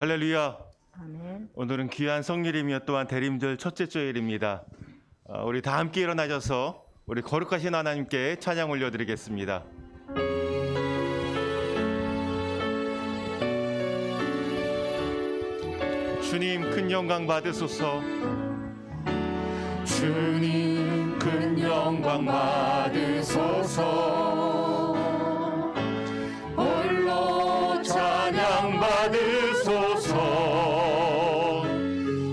할렐루야. 아멘. 오늘은 귀한 성일이며 또한 대림절 첫째 주일입니다. 우리 다 함께 일어나셔서 우리 거룩하신 하나님께 찬양 올려드리겠습니다. 주님 큰 영광 받으소서. 주님 큰 영광 받으소서. 홀로 찬양 받으소서.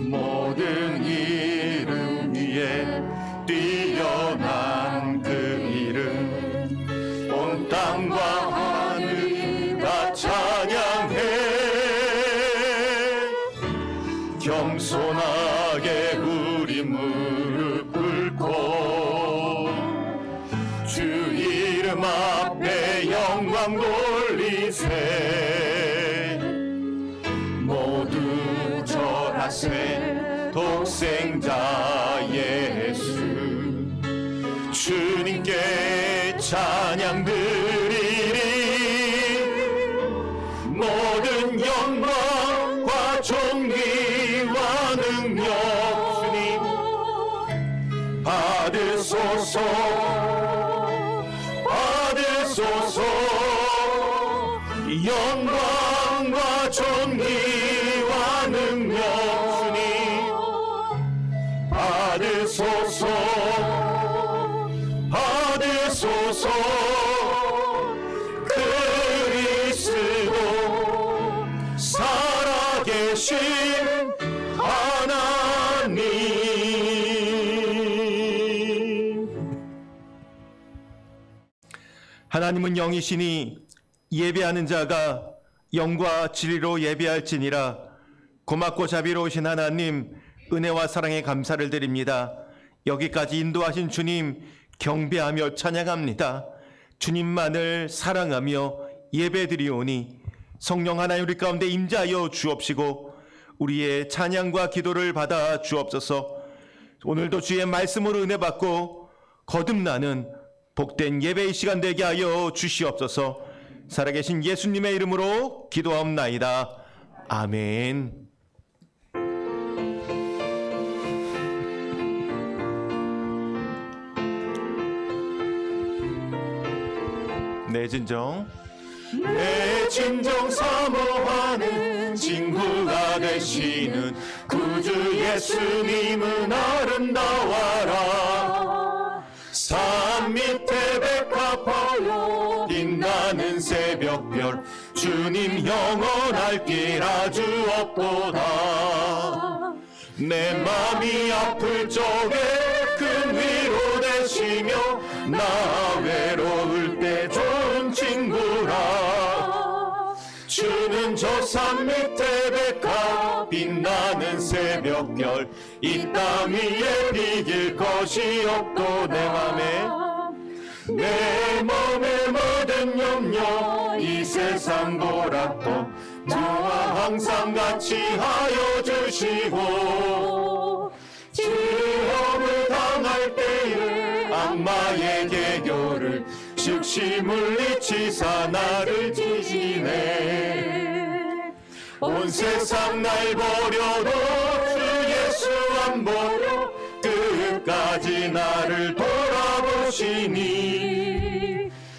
모든 이름 위에 뛰어난 그 이름, 온 땅과 하늘이 다 찬양해. 겸손하게 우리 무릎 꿇고 주 이름 앞에 영광 돌리세. 모두 절하세. 독생자 예수 주님께 찬양 드리리. 모든 영광과 존귀와 능력 주님 받으소서. 받으소서. 영광과 존귀와 능력 주님 받으소서. 받으소서. 그리스도 살아계신 하나님. 하나님은 영이시니 예배하는 자가 영과 진리로 예배할지니라. 고맙고 자비로우신 하나님, 은혜와 사랑에 감사를 드립니다. 여기까지 인도하신 주님 경배하며 찬양합니다. 주님만을 사랑하며 예배드리오니 성령 하나님 우리 가운데 임재하여 주옵시고 우리의 찬양과 기도를 받아 주옵소서. 오늘도 주의 말씀으로 은혜 받고 거듭나는 복된 예배의 시간 되게 하여 주시옵소서. 살아계신 예수님의 이름으로 기도하옵나이다. 아멘. 내 진정 사모하는 친구가 되시는 구주 예수님은 아름다워라. 산 밑에 백합화요 빛나는 새벽별 주님 영원할 길 아주 없도다. 내 맘이 아플 적에 큰 위로 되시며 나 외로울 때 좋은 친구라. 주는 저 산 밑에 백합 빛나는 새벽별 이 땅 위에 비길 것이 없도. 내 맘에 모든 염려 이 세상 보라도 나와 항상 같이 하여 주시고 시험을 당할 때에 악마의 계교를 즉시 물리치사 나를 지시네. 온 세상 날 버려도 주 예수 안 버려 끝까지 나를 돌아보시니.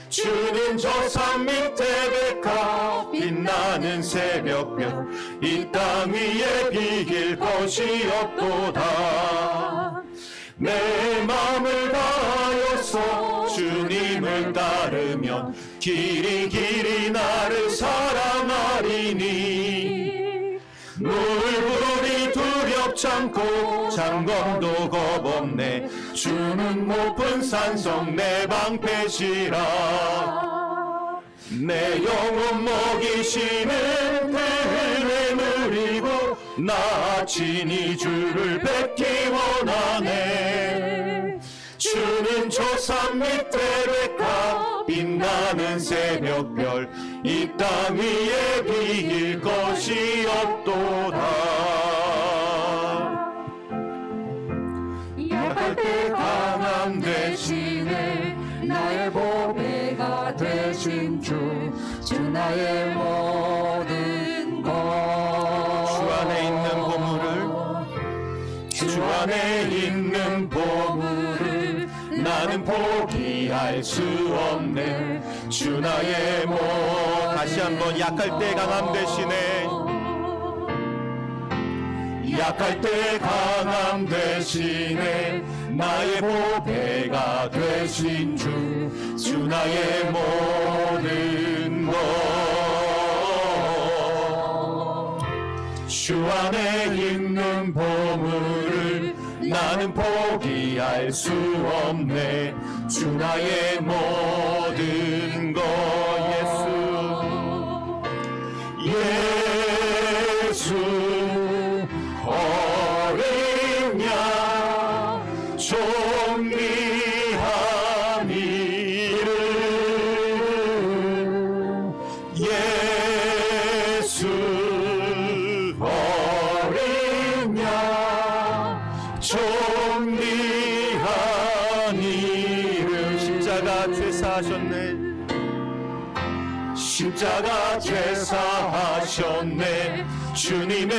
주는 저 산 밑에 백합 빛나는 새벽별 이 땅 위에 비길 것이 없도다. 내 맘을 다하여서 주님을 따르면 길이 나를 사랑하리니. 물불이 두렵지 않고 장검도 겁없네. 주는 높은 산성 내 방패시라. 내 영혼 먹이시는 그 은혜 누리고 나 친히 주를 뵙기 원하네. 주는 저 산 밑에 백합 빛나는 새벽별 이 땅 위에 비길 것이 없도다. 약할 때 강함 대신에 나의 보배가 되신 주 나의 모든 것. 안에 있는 보물을 나는 포기할 수 없네. 주 나의 모든 다시 한번 약할 때 강함 되시네. 약할 때 강함 대신에 나의 보배가 되신 주 나의 모든 것. 주 안에 있는 보물을 나는 포기할 수 없네. 주 나의 모든 것. 예수 어린 양 존귀한 이름. 예수 어린 양 존귀한 이름. 십자가 제사하셨네. 십자가 제사하셨네. 주님의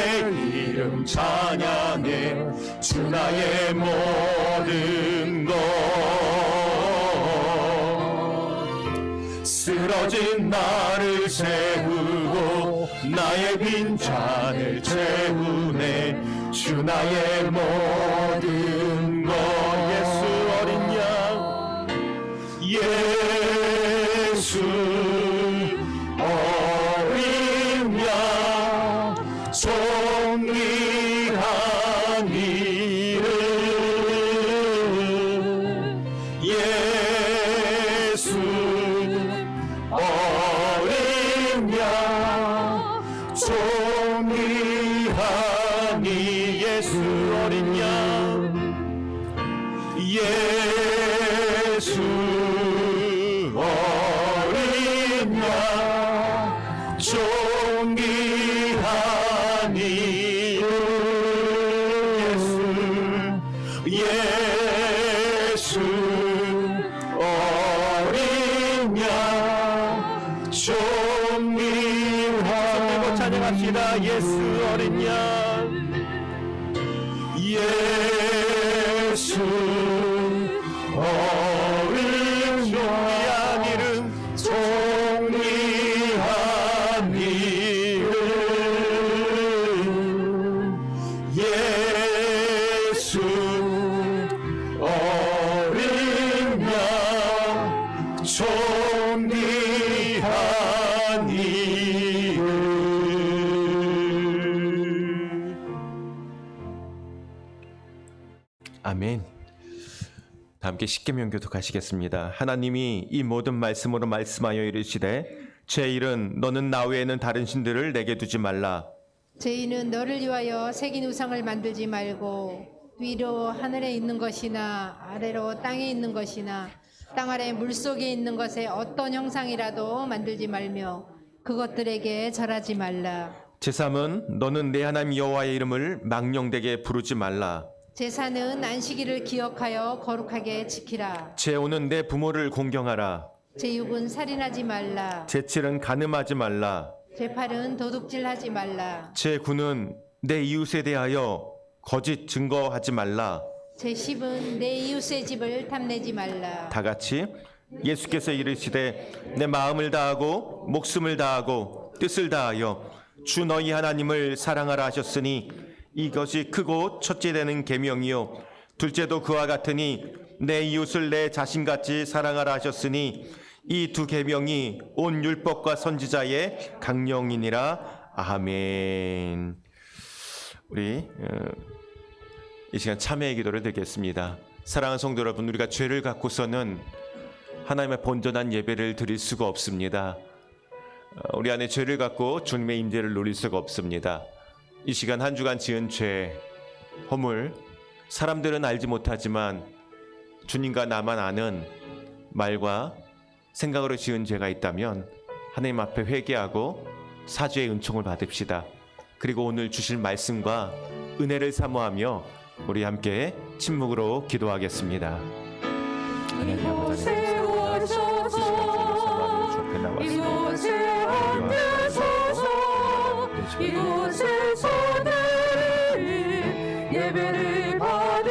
이름 찬양해. 주 나의 모든 것. 쓰러진 나를 세우고 나의 빈잔을 채우네. 주 나의 모든 것. 예수 어린 양. 예수 어린 양 존귀한 이름. 예수 어린 양 존귀한 이. 예수 어린 양. 예수 어린 양 존귀한 이름. 예수 어린 양 존귀한. 찬양합시다. 예수 어린 양. 예수 어린 존귀한 이름. 존귀한 이름. 예수 어린 양 존귀한 이름. 아멘. 다 함께 십계명 교독하시겠습니다. 하나님이 이 모든 말씀으로 말씀하여 이르시되 제 일은 너는 나 외에는 다른 신들을 내게 두지 말라. 저희는 너를 위하여 새긴 우상을 만들지 말고 위로 하늘에 있는 것이나 아래로 땅에 있는 것이나 땅 아래 물속에 있는 것에 어떤 형상이라도 만들지 말며 그것들에게 절하지 말라. 제3은 너는 내 하나님 여호와의 이름을 망령되게 부르지 말라. 제사는 안식일을 기억하여 거룩하게 지키라. 제5는 내 부모를 공경하라. 제6은 살인하지 말라. 제7은 간음하지 말라. 제8은 도둑질하지 말라. 제9는 내 이웃에 대하여 거짓 증거하지 말라. 제10은 내 이웃의 집을 탐내지 말라. 다 같이 예수께서 이르시되 내 마음을 다하고 목숨을 다하고 뜻을 다하여 주 너희 하나님을 사랑하라 하셨으니 이것이 크고 첫째 되는 계명이요 둘째도 그와 같으니 내 이웃을 내 자신같이 사랑하라 하셨으니 이 두 계명이 온 율법과 선지자의 강령이니라. 아멘. 우리 이 시간 참회의 기도를 드리겠습니다. 사랑하는 성도 여러분, 우리가 죄를 갖고서는 하나님의 본전한 예배를 드릴 수가 없습니다. 우리 안에 죄를 갖고 주님의 임재를 누릴 수가 없습니다. 이 시간 한 주간 지은 죄, 허물, 사람들은 알지 못하지만 주님과 나만 아는 말과 생각으로 지은 죄가 있다면 하나님 앞에 회개하고 사죄의 은총을 받읍시다. 그리고 오늘 주실 말씀과 은혜를 사모하며 우리 함께 침묵으로 기도하겠습니다. 이곳에 오셔서 이곳에 앉으소서 이곳에서 늘 예배를 받으소서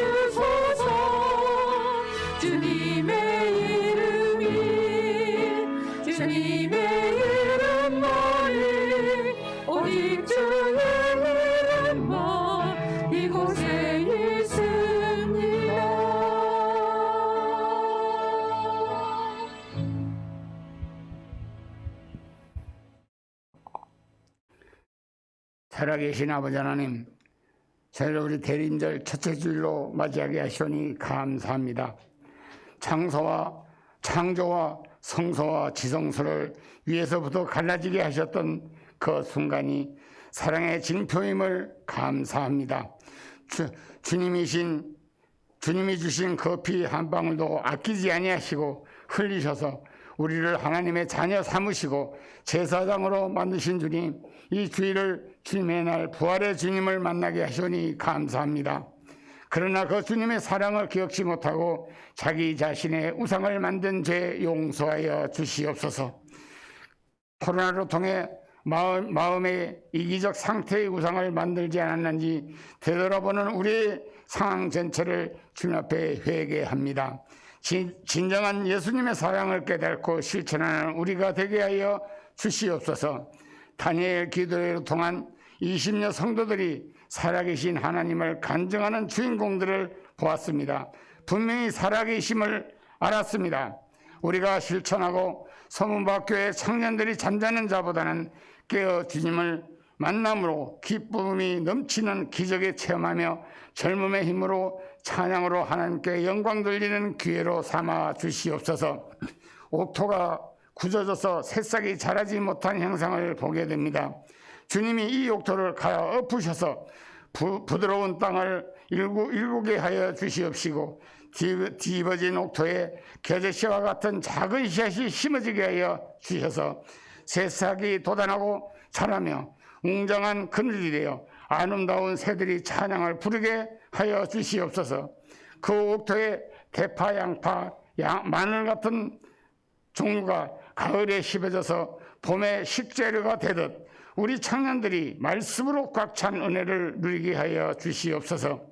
살아계신 아버지 하나님, 저희를 우리 대림절 첫째 주일로 맞이하게 하시오니 감사합니다. 창조와 성소와 지성소를 위에서부터 갈라지게 하셨던 그 순간이 사랑의 징표임을 감사합니다. 주님이 주신 그 피 한 방울도 아끼지 아니하시고 흘리셔서 우리를 하나님의 자녀 삼으시고 제사장으로 만드신 주님, 이 주일을 주님의 날 부활의 주님을 만나게 하시니 감사합니다. 그러나 그 주님의 사랑을 기억지 못하고 자기 자신의 우상을 만든 죄 용서하여 주시옵소서. 코로나로 통해 마음의 이기적 상태의 우상을 만들지 않았는지 되돌아보는 우리의 상황 전체를 주님 앞에 회개합니다. 진정한 예수님의 사랑을 깨닫고 실천하는 우리가 되게 하여 주시옵소서. 다니엘 기도회를 통한 20여 성도들이 살아계신 하나님을 간증하는 주인공들을 보았습니다. 분명히 살아계심을 알았습니다. 우리가 실천하고 서문박교회 청년들이 잠자는 자보다는 깨어 주님을 만남으로 기쁨이 넘치는 기적에 체험하며 젊음의 힘으로 찬양으로 하나님께 영광 돌리는 기회로 삼아 주시옵소서. 옥토가 굳어져서 새싹이 자라지 못한 형상을 보게 됩니다. 주님이 이 옥토를 갈아 엎으셔서 부드러운 땅을 일구게 하여 주시옵시고 뒤집어진 옥토에 겨자씨와 같은 작은 씨앗이 심어지게 하여 주셔서 새싹이 돋아나고 자라며 웅장한 그늘이 되어 아름다운 새들이 찬양을 부르게 하여 주시옵소서. 그 옥토에 대파, 양파, 마늘 같은 종류가 가을에 심어져서 봄의 식재료가 되듯 우리 청년들이 말씀으로 꽉 찬 은혜를 누리게 하여 주시옵소서.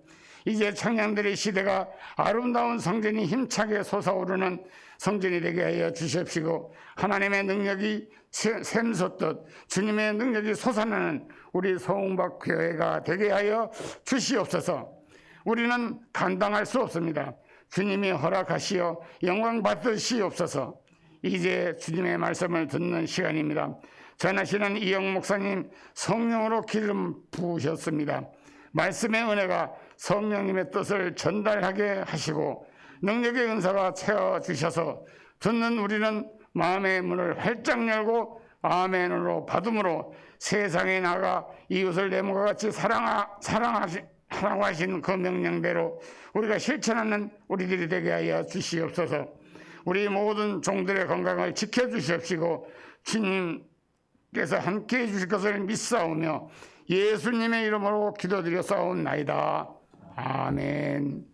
이제 청년들의 시대가 아름다운 성전이 힘차게 솟아오르는 성전이 되게 하여 주십시고 하나님의 능력이 샘솟듯 주님의 능력이 솟아나는 우리 서웅박교회가 되게 하여 주시옵소서. 우리는 감당할 수 없습니다. 주님이 허락하시어 영광 받으시옵소서. 이제 주님의 말씀을 듣는 시간입니다. 전하시는 이영 목사님 성령으로 기름 부으셨습니다. 말씀의 은혜가 성령님의 뜻을 전달하게 하시고 능력의 은사가 채워주셔서 듣는 우리는 마음의 문을 활짝 열고 아멘으로 받음으로 세상에 나가 이웃을 내 몸과 같이 사랑하라고 하신 그 명령대로 우리가 실천하는 우리들이 되게 하여 주시옵소서. 우리 모든 종들의 건강을 지켜주시옵시고 주님께서 함께해 주실 것을 믿사오며 예수님의 이름으로 기도드려 싸움나이다. 아멘.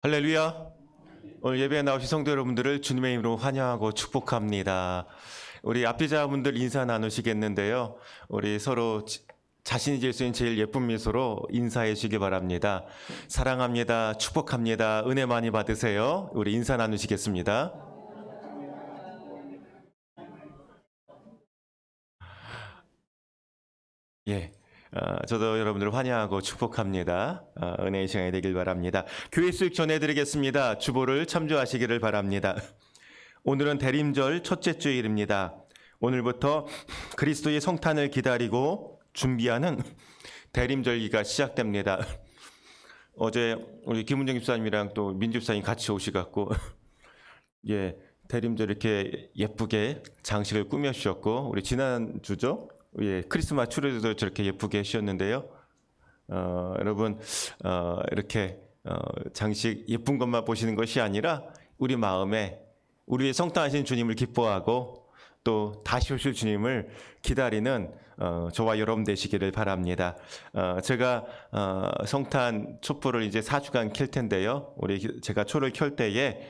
할렐루야. 오늘 예배에 나오신 성도 여러분들을 주님의 이름으로 환영하고 축복합니다. 우리 앞뒤자분들 인사 나누시겠는데요. 우리 서로 자신이 질 수 있는 제일 예쁜 미소로 인사해 주시기 바랍니다. 사랑합니다. 축복합니다. 은혜 많이 받으세요. 우리 인사 나누시겠습니다. 예. 저도 여러분들을 환영하고 축복합니다. 은혜의 시간이 되길 바랍니다. 교회 수익 전해드리겠습니다. 주보를 참조하시기를 바랍니다. 오늘은 대림절 첫째 주일입니다. 오늘부터 그리스도의 성탄을 기다리고 준비하는 대림절기가 시작됩니다. 어제 우리 김은정 집사님이랑 또 민주 집사님 같이 오시갖고 예, 대림절 이렇게 예쁘게 장식을 꾸며주셨고 우리 지난주죠? 예, 크리스마스 추리도 저렇게 예쁘게 해주셨는데요. 여러분 이렇게 장식 예쁜 것만 보시는 것이 아니라 우리 마음에 우리의 성탄하신 주님을 기뻐하고 또 다시 오실 주님을 기다리는 저와 여러분 되시기를 바랍니다. 제가 성탄 촛불을 이제 4주간 켤 텐데요. 제가 초를 켤 때에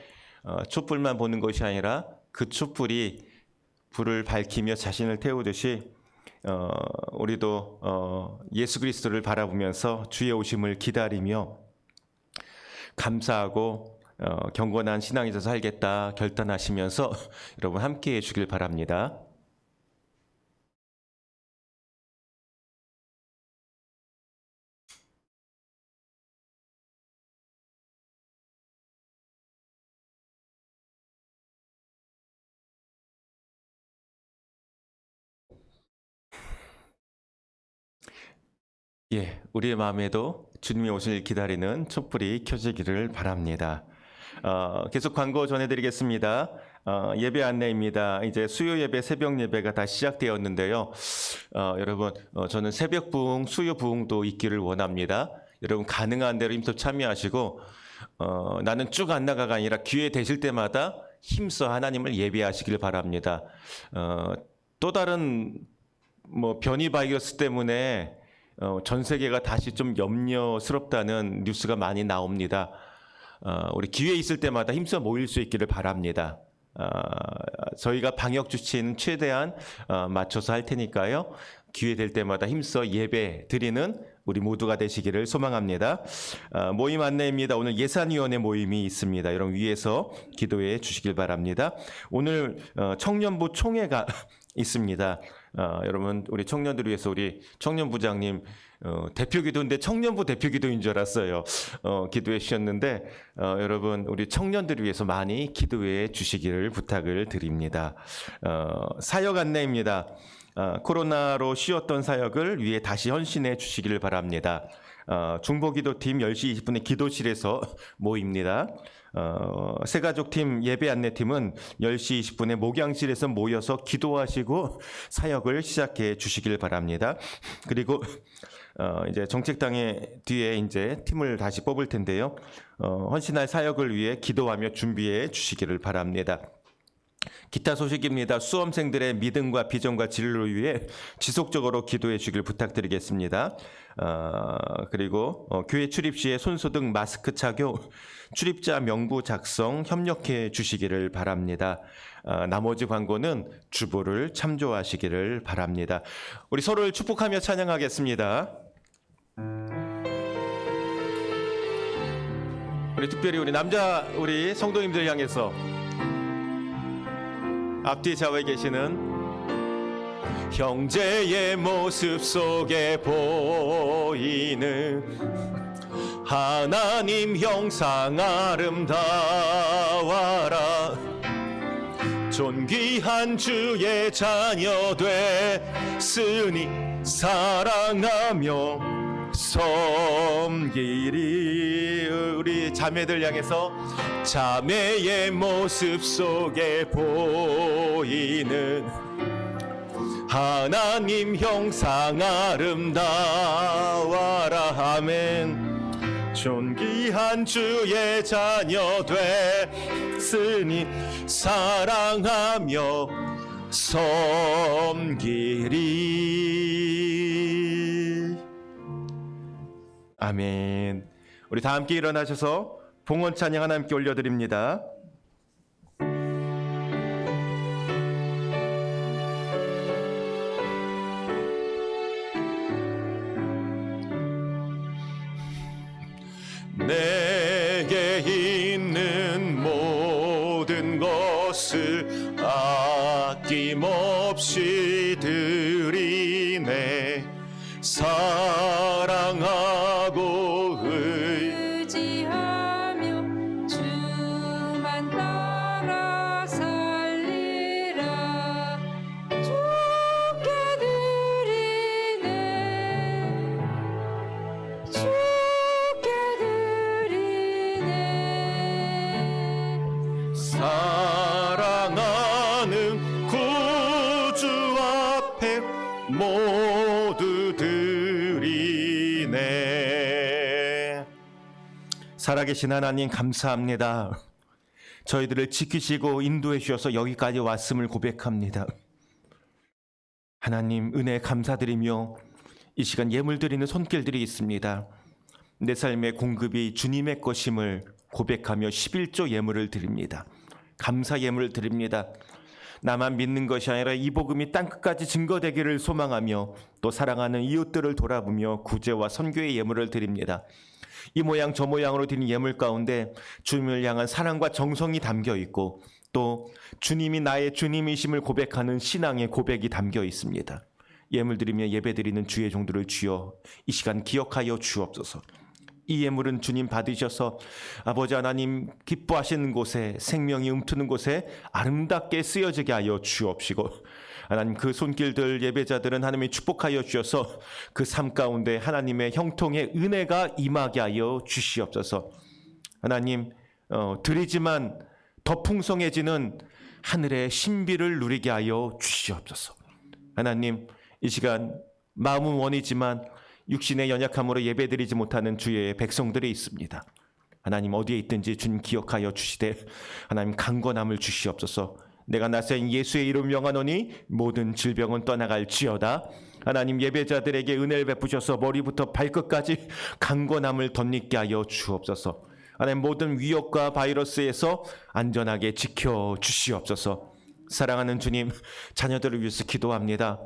촛불만 보는 것이 아니라 그 촛불이 불을 밝히며 자신을 태우듯이 우리도 예수 그리스도를 바라보면서 주의 오심을 기다리며 감사하고 경건한 신앙에서 살겠다 결단하시면서 여러분 함께해 주길 바랍니다. 예, 우리의 마음에도 주님의 오실 기다리는 촛불이 켜지기를 바랍니다. 계속 광고 전해드리겠습니다. 예배 안내입니다. 이제 수요 예배, 새벽 예배가 다 시작되었는데요. 여러분, 저는 새벽 부흥, 수요 부흥도 있기를 원합니다. 여러분 가능한 대로 힘써 참여하시고 나는 쭉 안 나가가 아니라 기회 되실 때마다 힘써 하나님을 예배하시길 바랍니다. 또 다른 변이 바이러스 때문에 전 세계가 다시 좀 염려스럽다는 뉴스가 많이 나옵니다. 우리 기회 있을 때마다 힘써 모일 수 있기를 바랍니다. 저희가 방역 주치는 최대한 맞춰서 할 테니까요. 기회 될 때마다 힘써 예배 드리는 우리 모두가 되시기를 소망합니다. 모임 안내입니다. 오늘 예산위원회 모임이 있습니다. 여러분 위에서 기도해 주시길 바랍니다. 오늘 청년부 총회가 있습니다. 여러분 우리 청년들 위해서 우리 청년부장님 대표 기도인데 청년부 대표 기도인 줄 알았어요. 기도해 주셨는데 여러분 우리 청년들을 위해서 많이 기도해 주시기를 부탁을 드립니다. 사역 안내입니다. 코로나로 쉬었던 사역을 위해 다시 헌신해 주시기를 바랍니다. 중보기도팀 10시 20분에 기도실에서 모입니다. 새가족팀 예배 안내팀은 10시 20분에 목양실에서 모여서 기도하시고 사역을 시작해 주시길 바랍니다. 그리고 이제 정책당의 뒤에 이제 팀을 다시 뽑을 텐데요. 헌신할 사역을 위해 기도하며 준비해 주시기를 바랍니다. 기타 소식입니다. 수험생들의 믿음과 비전과 진로를 위해 지속적으로 기도해 주길 부탁드리겠습니다. 그리고 교회 출입 시에 손소독, 마스크 착용, 출입자 명부 작성 협력해 주시기를 바랍니다. 나머지 광고는 주보를 참조하시기를 바랍니다. 우리 서로를 축복하며 찬양하겠습니다. 우리 특별히 우리 남자 우리 성도님들 향해서 앞뒤 좌우에 계시는 형제의 모습 속에 보이는 하나님 형상 아름다워라 존귀한 주의 자녀 됐으니 사랑하며 섬기리. 우리 자매들 향해서 자매의 모습 속에 보이는 하나님 형상 아름다워라. 아멘. 존귀한 주의 자녀 됐으니 사랑하며 섬기리. 아멘. 우리 다 함께 일어나셔서 봉헌 찬양 하나님께 올려드립니다. 내게 있는 모든 것을 아낌없이 드리네. 사랑하고 의지하며 주만 따라 살리라. 주께 드리네. 주께 드리네. 사랑하는 구주 앞에 모두 드리네. 살아계신 하나님 감사합니다. 저희들을 지키시고 인도해 주셔서 여기까지 왔음을 고백합니다. 하나님 은혜 감사드리며 이 시간 예물 드리는 손길들이 있습니다. 내 삶의 공급이 주님의 것임을 고백하며 11조 예물을 드립니다. 감사 예물을 드립니다. 나만 믿는 것이 아니라 이 복음이 땅끝까지 증거되기를 소망하며 또 사랑하는 이웃들을 돌아보며 구제와 선교의 예물을 드립니다. 이 모양 저 모양으로 드린 예물 가운데 주님을 향한 사랑과 정성이 담겨 있고 또 주님이 나의 주님이심을 고백하는 신앙의 고백이 담겨 있습니다. 예물 드리며 예배 드리는 주의 종들을 주여 이 시간 기억하여 주옵소서. 이 예물은 주님 받으셔서 아버지 하나님 기뻐하시는 곳에 생명이 움트는 곳에 아름답게 쓰여지게 하여 주옵시고 하나님 그 손길들 예배자들은 하나님이 축복하여 주셔서 그 삶 가운데 하나님의 형통의 은혜가 임하게 하여 주시옵소서. 하나님 드리지만 더 풍성해지는 하늘의 신비를 누리게 하여 주시옵소서. 하나님 이 시간 마음은 원이지만 육신의 연약함으로 예배드리지 못하는 주의 백성들이 있습니다. 하나님 어디에 있든지 주님 기억하여 주시되 하나님 강건함을 주시옵소서. 내가 나사인 예수의 이름 명하노니 모든 질병은 떠나갈지어다. 하나님 예배자들에게 은혜를 베푸셔서 머리부터 발끝까지 강건함을 덧입게 하여 주옵소서. 하나님 모든 위협과 바이러스에서 안전하게 지켜 주시옵소서. 사랑하는 주님, 자녀들을 위해서 기도합니다.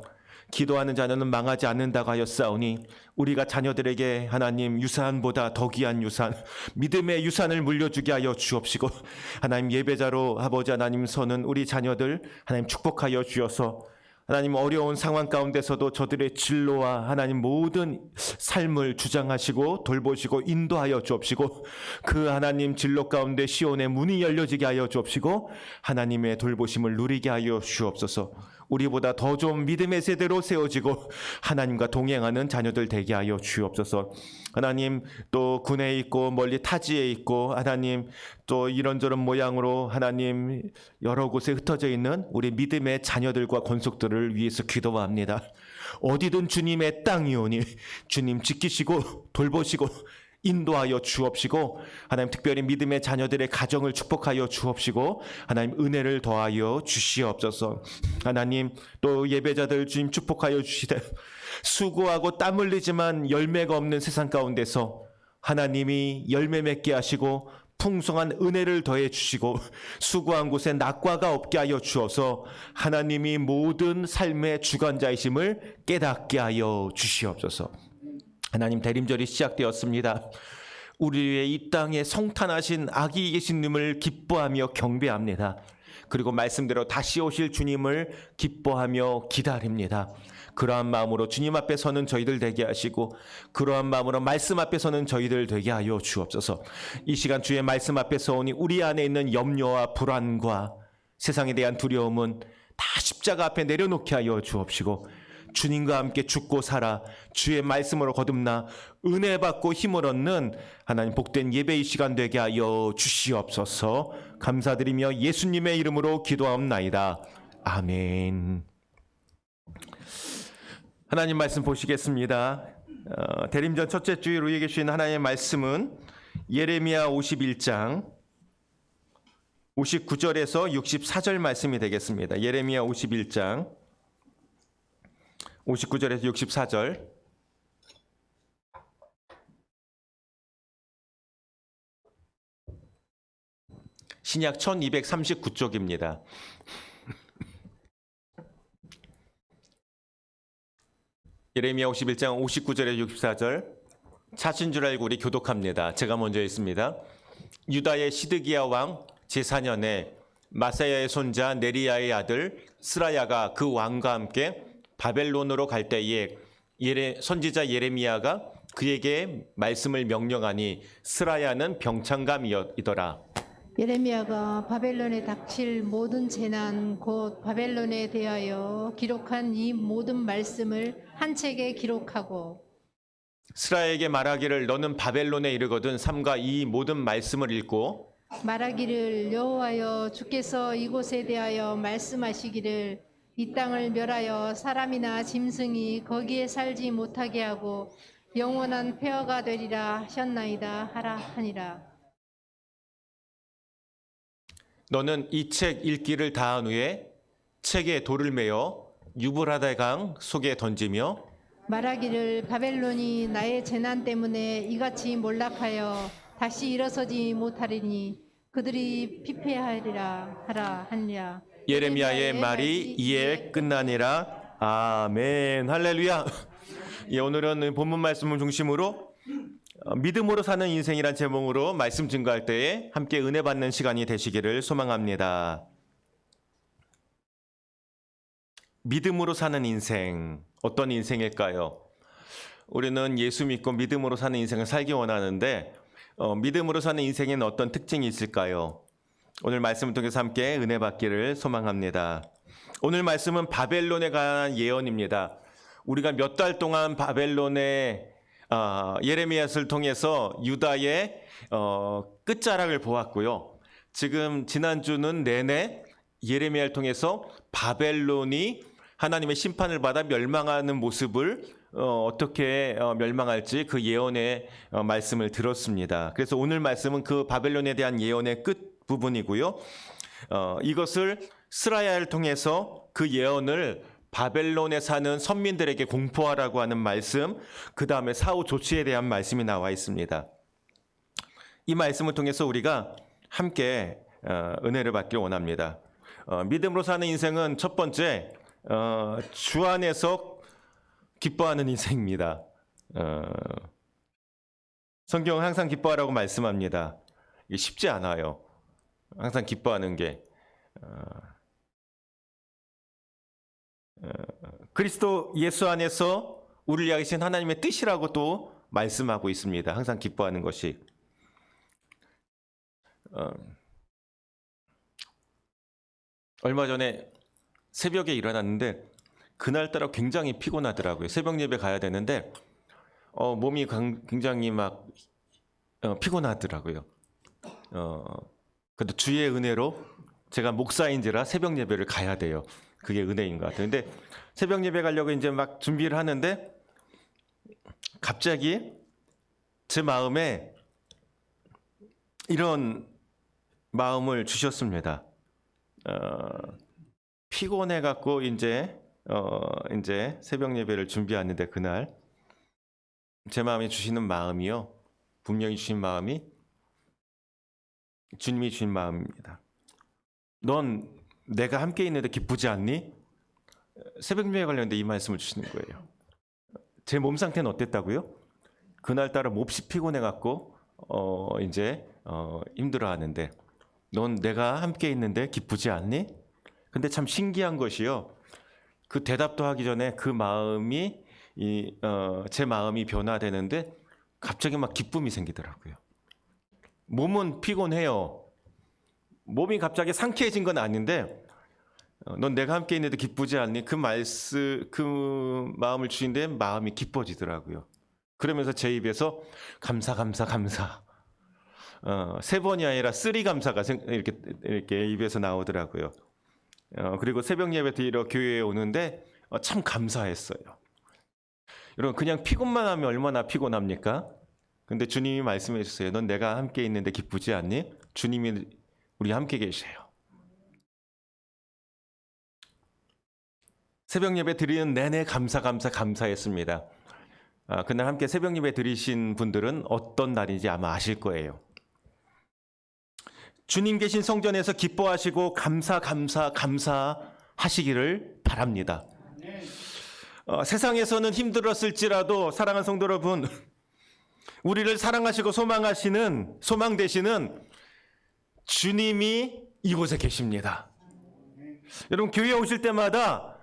기도하는 자녀는 망하지 않는다고 하였사오니 우리가 자녀들에게 하나님 유산보다 더 귀한 유산, 믿음의 유산을 물려주게 하여 주옵시고 하나님 예배자로 아버지 하나님 서는 우리 자녀들 하나님 축복하여 주셔서 하나님 어려운 상황 가운데서도 저들의 진로와 하나님 모든 삶을 주장하시고 돌보시고 인도하여 주옵시고 그 하나님 진로 가운데 시온의 문이 열려지게 하여 주옵시고 하나님의 돌보심을 누리게 하여 주옵소서. 우리보다 더 좋은 믿음의 세대로 세워지고 하나님과 동행하는 자녀들 되게 하여 주옵소서. 하나님 또 군에 있고 멀리 타지에 있고 하나님 또 이런저런 모양으로 하나님 여러 곳에 흩어져 있는 우리 믿음의 자녀들과 권속들을 위해서 기도합니다. 어디든 주님의 땅이오니 주님 지키시고 돌보시고 인도하여 주옵시고 하나님 특별히 믿음의 자녀들의 가정을 축복하여 주옵시고 하나님 은혜를 더하여 주시옵소서. 하나님 또 예배자들 주님 축복하여 주시되 수고하고 땀 흘리지만 열매가 없는 세상 가운데서 하나님이 열매 맺게 하시고 풍성한 은혜를 더해 주시고 수고한 곳에 낙과가 없게 하여 주어서 하나님이 모든 삶의 주관자이심을 깨닫게 하여 주시옵소서. 하나님 대림절이 시작되었습니다. 우리의 이 땅에 성탄하신 아기 예수님을 기뻐하며 경배합니다. 그리고 말씀대로 다시 오실 주님을 기뻐하며 기다립니다. 그러한 마음으로 주님 앞에 서는 저희들 되게 하시고 그러한 마음으로 말씀 앞에 서는 저희들 되게 하여 주옵소서. 이 시간 주의 말씀 앞에 서오니 우리 안에 있는 염려와 불안과 세상에 대한 두려움은 다 십자가 앞에 내려놓게 하여 주옵시고 주님과 함께 죽고 살아 주의 말씀으로 거듭나 은혜 받고 힘을 얻는 하나님 복된 예배의 시간 되게 하여 주시옵소서. 감사드리며 예수님의 이름으로 기도하옵나이다. 아멘. 하나님 말씀 보시겠습니다. 대림절 첫째 주일 우리에게 주신 하나님의 말씀은 예레미야 51장 59절에서 64절 말씀이 되겠습니다. 예레미야 51장 59절에서 64절. 신약 1239쪽입니다. 예레미야 51장 59절에서 64절. 찾은 줄 알고 우리 교독합니다. 제가 먼저 읽습니다. 유다의 시드기야 왕 제4년에 마사야의 손자 네리야의 아들 스라야가 그 왕과 함께 바벨론으로 갈 때에 선지자 예레미야가 그에게 말씀을 명령하니 스라야는 병창감이더라. 예레미야가 바벨론에 닥칠 모든 재난 곧 바벨론에 대하여 기록한 이 모든 말씀을 한 책에 기록하고 스라야에게 말하기를 너는 바벨론에 이르거든 삼가 이 모든 말씀을 읽고 말하기를 여호와여 주께서 이곳에 대하여 말씀하시기를 이 땅을 멸하여 사람이나 짐승이 거기에 살지 못하게 하고 영원한 폐허가 되리라 하셨나이다 하라 하니라. 너는 이 책 읽기를 다한 후에 책에 돌을 메어 유브라데 강 속에 던지며 말하기를 바벨론이 나의 재난 때문에 이같이 몰락하여 다시 일어서지 못하리니 그들이 피폐하리라 하라 하니라. 예레미야의 말이 이에 끝나니라. 아멘. 할렐루야. 예, 오늘은 본문 말씀을 중심으로 믿음으로 사는 인생이란 제목으로 말씀 증거할 때에 함께 은혜 받는 시간이 되시기를 소망합니다. 믿음으로 사는 인생, 어떤 인생일까요? 우리는 예수 믿고 믿음으로 사는 인생을 살기 원하는데 믿음으로 사는 인생에는 어떤 특징이 있을까요? 오늘 말씀을 통해서 함께 은혜 받기를 소망합니다. 오늘 말씀은 바벨론에 관한 예언입니다. 우리가 몇 달 동안 바벨론의 예레미야를 통해서 유다의 끝자락을 보았고요. 지금 지난주는 내내 예레미야를 통해서 바벨론이 하나님의 심판을 받아 멸망하는 모습을 어떻게 멸망할지 그 예언의 말씀을 들었습니다. 그래서 오늘 말씀은 그 바벨론에 대한 예언의 끝 부분이고요. 이것을 스라야를 통해서 그 예언을 바벨론에 사는 선민들에게 공포하라고 하는 말씀, 그 다음에 사후 조치에 대한 말씀이 나와 있습니다. 이 말씀을 통해서 우리가 함께 은혜를 받길 원합니다. 믿음으로 사는 인생은 첫 번째, 주 안에서 기뻐하는 인생입니다. 성경은 항상 기뻐하라고 말씀합니다. 이게 쉽지 않아요. 항상 기뻐하는 게. 그리스도 예수 안에서 우리를 향하신 하나님의 뜻이라고 또 말씀하고 있습니다. 항상 기뻐하는 것이. 얼마 전에 새벽에 일어났는데 그날따라 굉장히 피곤하더라고요. 새벽 예배 가야 되는데 몸이 굉장히 막 피곤하더라고요. 그래도 주의 은혜로 제가 목사인지라 새벽 예배를 가야 돼요. 그게 은혜인 것 같아요. 근데 새벽 예배 가려고 이제 막 준비를 하는데 갑자기 제 마음에 이런 마음을 주셨습니다. 피곤해 갖고 이제 새벽 예배를 준비하는데 그날 제 마음에 주시는 마음이요. 분명히 주신 마음이 주님이 주신 마음입니다. 넌 내가 함께 있는데 기쁘지 않니? 새벽 예배 관련된 이 말씀을 주시는 거예요. 제 몸 상태는 어땠다고요? 그날따라 몹시 피곤해 갖고 힘들어하는데 넌 내가 함께 있는데 기쁘지 않니? 근데 참 신기한 것이요. 그 대답도 하기 전에 그 마음이 제 마음이 변화되는데 갑자기 막 기쁨이 생기더라고요. 몸은 피곤해요. 몸이 갑자기 상쾌해진 건 아닌데 넌 내가 함께 있는데 기쁘지 않니? 그 마음을 주신데 마음이 기뻐지더라고요. 그러면서 제 입에서 감사. 세 번이 아니라 쓰리 감사가 이렇게 입에서 나오더라고요. 그리고 새벽 예배 드리러 교회에 오는데 참 감사했어요. 여러분 그냥 피곤만 하면 얼마나 피곤합니까? 근데 주님이 말씀해 주세요. 넌 내가 함께 있는데 기쁘지 않니? 주님이 우리 함께 계세요. 새벽 예배 드리는 내내 감사했습니다. 그날 함께 새벽 예배 드리신 분들은 어떤 날인지 아마 아실 거예요. 주님 계신 성전에서 기뻐하시고 감사하시기를 바랍니다. 세상에서는 힘들었을지라도 사랑하는 성도 여러분, 우리를 사랑하시고 소망 되시는 주님이 이곳에 계십니다. 여러분 교회에 오실 때마다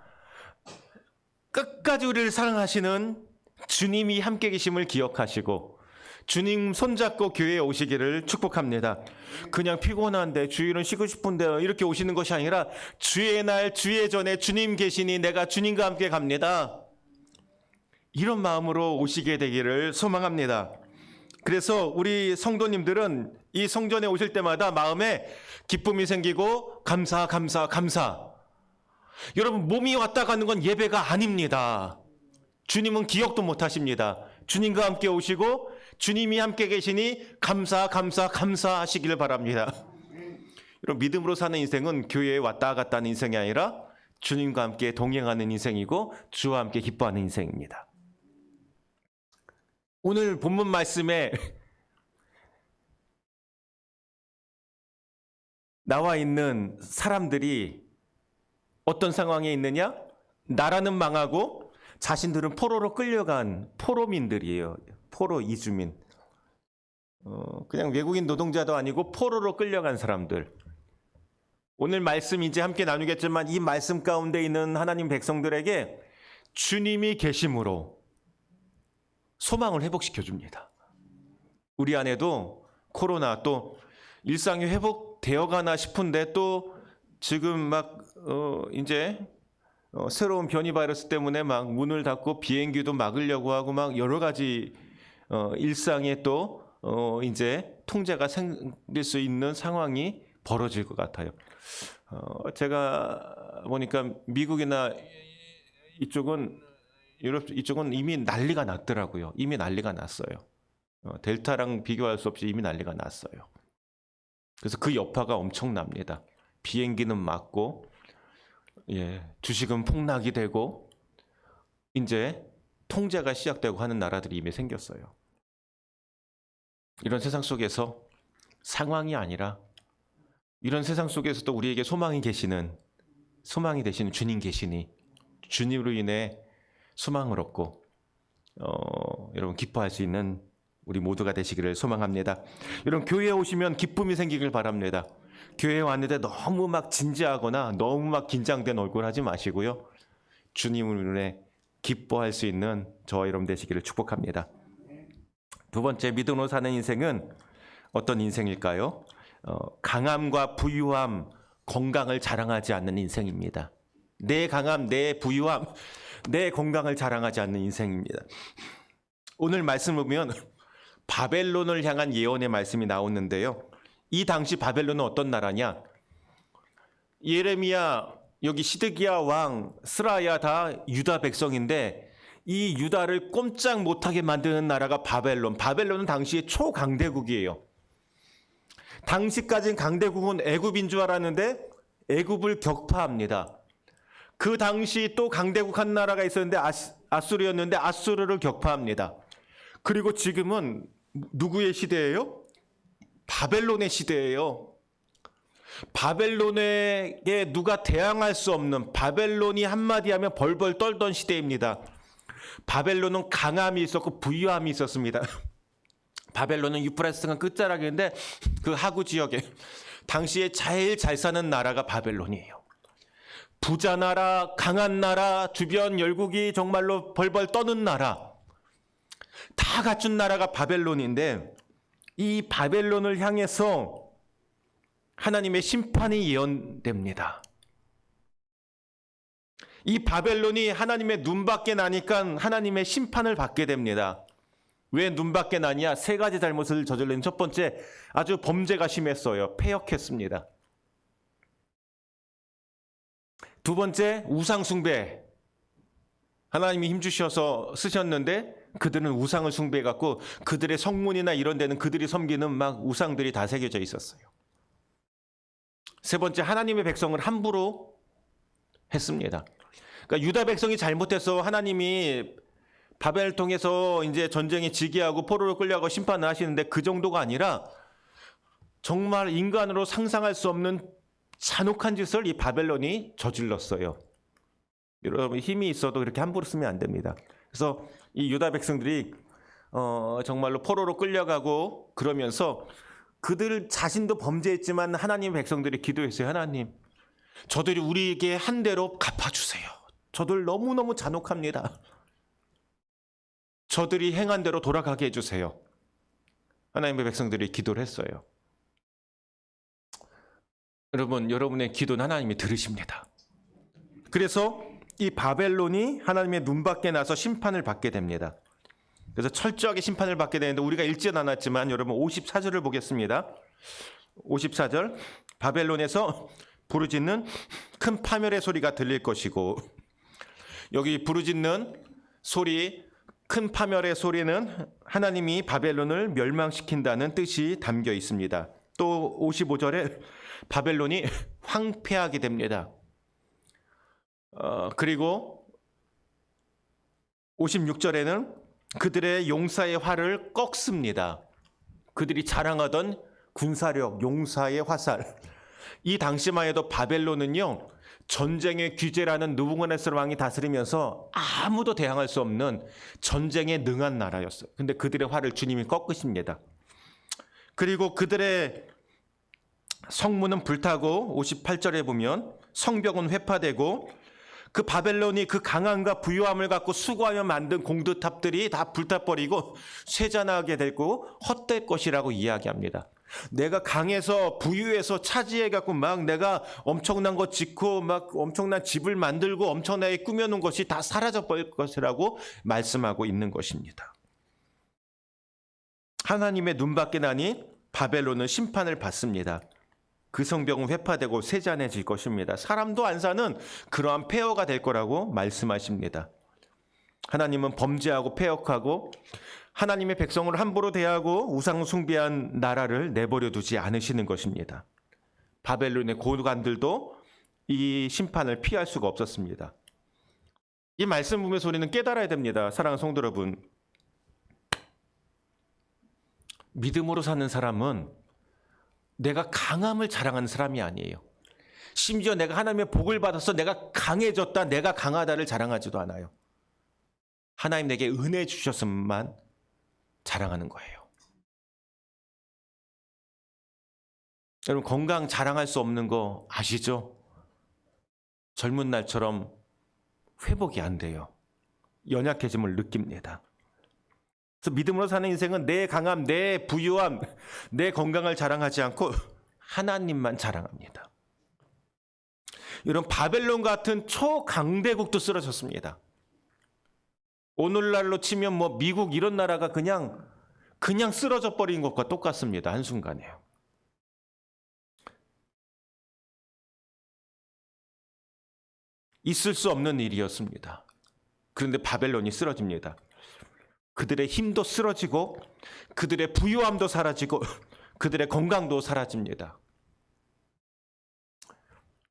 끝까지 우리를 사랑하시는 주님이 함께 계심을 기억하시고 주님 손잡고 교회에 오시기를 축복합니다. 그냥 피곤한데 주일은 쉬고 싶은데 이렇게 오시는 것이 아니라 주의 날 주의 전에 주님 계시니 내가 주님과 함께 갑니다. 이런 마음으로 오시게 되기를 소망합니다. 그래서 우리 성도님들은 이 성전에 오실 때마다 마음에 기쁨이 생기고 감사. 여러분 몸이 왔다 가는 건 예배가 아닙니다. 주님은 기억도 못 하십니다. 주님과 함께 오시고 주님이 함께 계시니 감사하시기를 바랍니다. 여러분 믿음으로 사는 인생은 교회에 왔다 갔다 하는 인생이 아니라 주님과 함께 동행하는 인생이고 주와 함께 기뻐하는 인생입니다. 오늘 본문 말씀에 나와 있는 사람들이 어떤 상황에 있느냐? 나라는 망하고 자신들은 포로로 끌려간 포로민들이에요. 포로 이주민. 그냥 외국인 노동자도 아니고 포로로 끌려간 사람들. 오늘 말씀 이제 함께 나누겠지만 이 말씀 가운데 있는 하나님 백성들에게 주님이 계심으로 소망을 회복시켜 줍니다. 우리 안에도 코로나 또 일상이 회복되어 가나 싶은데 또 지금 막 이제 새로운 변이 바이러스 때문에 막 문을 닫고 비행기도 막으려고 하고 막 여러 가지 일상에 또 이제 통제가 생길 수 있는 상황이 벌어질 것 같아요. 제가 보니까 미국이나 이쪽은 유럽 이쪽은 이미 난리가 났더라고요. 이미 난리가 났어요. 델타랑 비교할 수 없이 이미 난리가 났어요. 그래서 그 여파가 엄청납니다. 비행기는 막고, 주식은 폭락이 되고, 이제 통제가 시작되고 하는 나라들이 이미 생겼어요. 이런 세상 속에서 상황이 아니라 이런 세상 속에서도 우리에게 소망이 되시는 주님 계시니 주님으로 인해 소망을 얻고 여러분 기뻐할 수 있는 우리 모두가 되시기를 소망합니다. 여러분 교회에 오시면 기쁨이 생기길 바랍니다. 교회에 왔는데 너무 막 진지하거나 너무 막 긴장된 얼굴 하지 마시고요. 주님으로 인해 기뻐할 수 있는 저와 여러분 되시기를 축복합니다. 두 번째, 믿음으로 사는 인생은 어떤 인생일까요? 강함과 부유함, 건강을 자랑하지 않는 인생입니다. 내 강함, 내 부유함, 내 건강을 자랑하지 않는 인생입니다. 오늘 말씀을 보면 바벨론을 향한 예언의 말씀이 나오는데요. 이 당시 바벨론은 어떤 나라냐? 예레미야, 여기 시드기야 왕, 스라야 다 유다 백성인데 이 유다를 꼼짝 못하게 만드는 나라가 바벨론. 바벨론은 당시의 초강대국이에요. 당시까지는 강대국은 애굽인 줄 알았는데 애굽을 격파합니다. 그 당시 또 강대국 한 나라가 있었는데 아수르였는데 아수르를 격파합니다. 그리고 지금은 누구의 시대예요? 바벨론의 시대예요. 바벨론에게 누가 대항할 수 없는, 바벨론이 한마디 하면 벌벌 떨던 시대입니다. 바벨론은 강함이 있었고 부유함이 있었습니다. 바벨론은 유프라테스강 끝자락인데 그 하구 지역에 당시에 제일 잘 사는 나라가 바벨론이에요. 부자 나라, 강한 나라, 주변 열국이 정말로 벌벌 떠는 나라, 다 갖춘 나라가 바벨론인데 이 바벨론을 향해서 하나님의 심판이 예언됩니다. 이 바벨론이 하나님의 눈밖에 나니까 하나님의 심판을 받게 됩니다. 왜 눈밖에 나냐? 세 가지 잘못을 저질른 첫 번째, 아주 범죄가 심했어요. 패역했습니다. 두 번째, 우상 숭배. 하나님이 힘주셔서 쓰셨는데 그들은 우상을 숭배해갖고 그들의 성문이나 이런 데는 그들이 섬기는 막 우상들이 다 새겨져 있었어요. 세 번째, 하나님의 백성을 함부로 했습니다. 그러니까 유다 백성이 잘못해서 하나님이 바벨을 통해서 이제 전쟁에 지게 하고 포로로 끌려가고 심판을 하시는데 그 정도가 아니라 정말 인간으로 상상할 수 없는 잔혹한 짓을 이 바벨론이 저질렀어요. 여러분 힘이 있어도 그렇게 함부로 쓰면 안 됩니다. 그래서 이 유다 백성들이 정말로 포로로 끌려가고 그러면서 그들 자신도 범죄했지만 하나님의 백성들이 기도했어요. 하나님, 저들이 우리에게 한 대로 갚아주세요. 저들 너무너무 잔혹합니다. 저들이 행한 대로 돌아가게 해주세요. 하나님의 백성들이 기도를 했어요. 여러분, 여러분의 기도는 하나님이 들으십니다. 그래서 이 바벨론이 하나님의 눈밖에 나서 심판을 받게 됩니다. 그래서 철저하게 심판을 받게 되는데 우리가 읽지는 않았지만 여러분 54절을 보겠습니다. 54절, 바벨론에서 부르짖는 큰 파멸의 소리가 들릴 것이고, 여기 부르짖는 소리, 큰 파멸의 소리는 하나님이 바벨론을 멸망시킨다는 뜻이 담겨 있습니다. 또 55절에 바벨론이 황폐하게 됩니다. 그리고 56절에는 그들의 용사의 활을 꺾습니다. 그들이 자랑하던 군사력, 용사의 화살. 이 당시만 해도 바벨론은요, 전쟁의 규제라는 느부갓네살 왕이 다스리면서 아무도 대항할 수 없는 전쟁에 능한 나라였어요. 근데 그들의 화를 주님이 꺾으십니다. 그리고 그들의 성문은 불타고 58절에 보면 성벽은 회파되고 그 바벨론이 그 강함과 부유함을 갖고 수고하며 만든 공드탑들이 다 불타버리고 쇠잔하게 되고 헛될 것이라고 이야기합니다. 내가 강해서 부유해서 차지해갖고 막 내가 엄청난 거 짓고 막 엄청난 집을 만들고 엄청나게 꾸며놓은 것이 다 사라져버릴 것이라고 말씀하고 있는 것입니다. 하나님의 눈밖에 나니 바벨론은 심판을 받습니다. 그 성벽은 회파되고 세잔해질 것입니다. 사람도 안 사는 그러한 폐허가 될 거라고 말씀하십니다. 하나님은 범죄하고 폐역하고 하나님의 백성을 함부로 대하고 우상 숭배한 나라를 내버려 두지 않으시는 것입니다. 바벨론의 고관들도 이 심판을 피할 수가 없었습니다. 이 말씀 보면서 우리는 깨달아야 됩니다. 사랑하는 성도 여러분, 믿음으로 사는 사람은 내가 강함을 자랑하는 사람이 아니에요. 심지어 내가 하나님의 복을 받아서 내가 강해졌다, 내가 강하다를 자랑하지도 않아요. 하나님 내게 은혜 주셨음만 자랑하는 거예요. 여러분, 건강 자랑할 수 없는 거 아시죠? 젊은 날처럼 회복이 안 돼요. 연약해짐을 느낍니다. 그래서 믿음으로 사는 인생은 내 강함, 내 부유함, 내 건강을 자랑하지 않고 하나님만 자랑합니다. 여러분, 바벨론 같은 초강대국도 쓰러졌습니다. 오늘날로 치면 뭐 미국 이런 나라가 그냥 쓰러져 버린 것과 똑같습니다. 한순간에요. 있을 수 없는 일이었습니다. 그런데 바벨론이 쓰러집니다. 그들의 힘도 쓰러지고 그들의 부유함도 사라지고 그들의 건강도 사라집니다.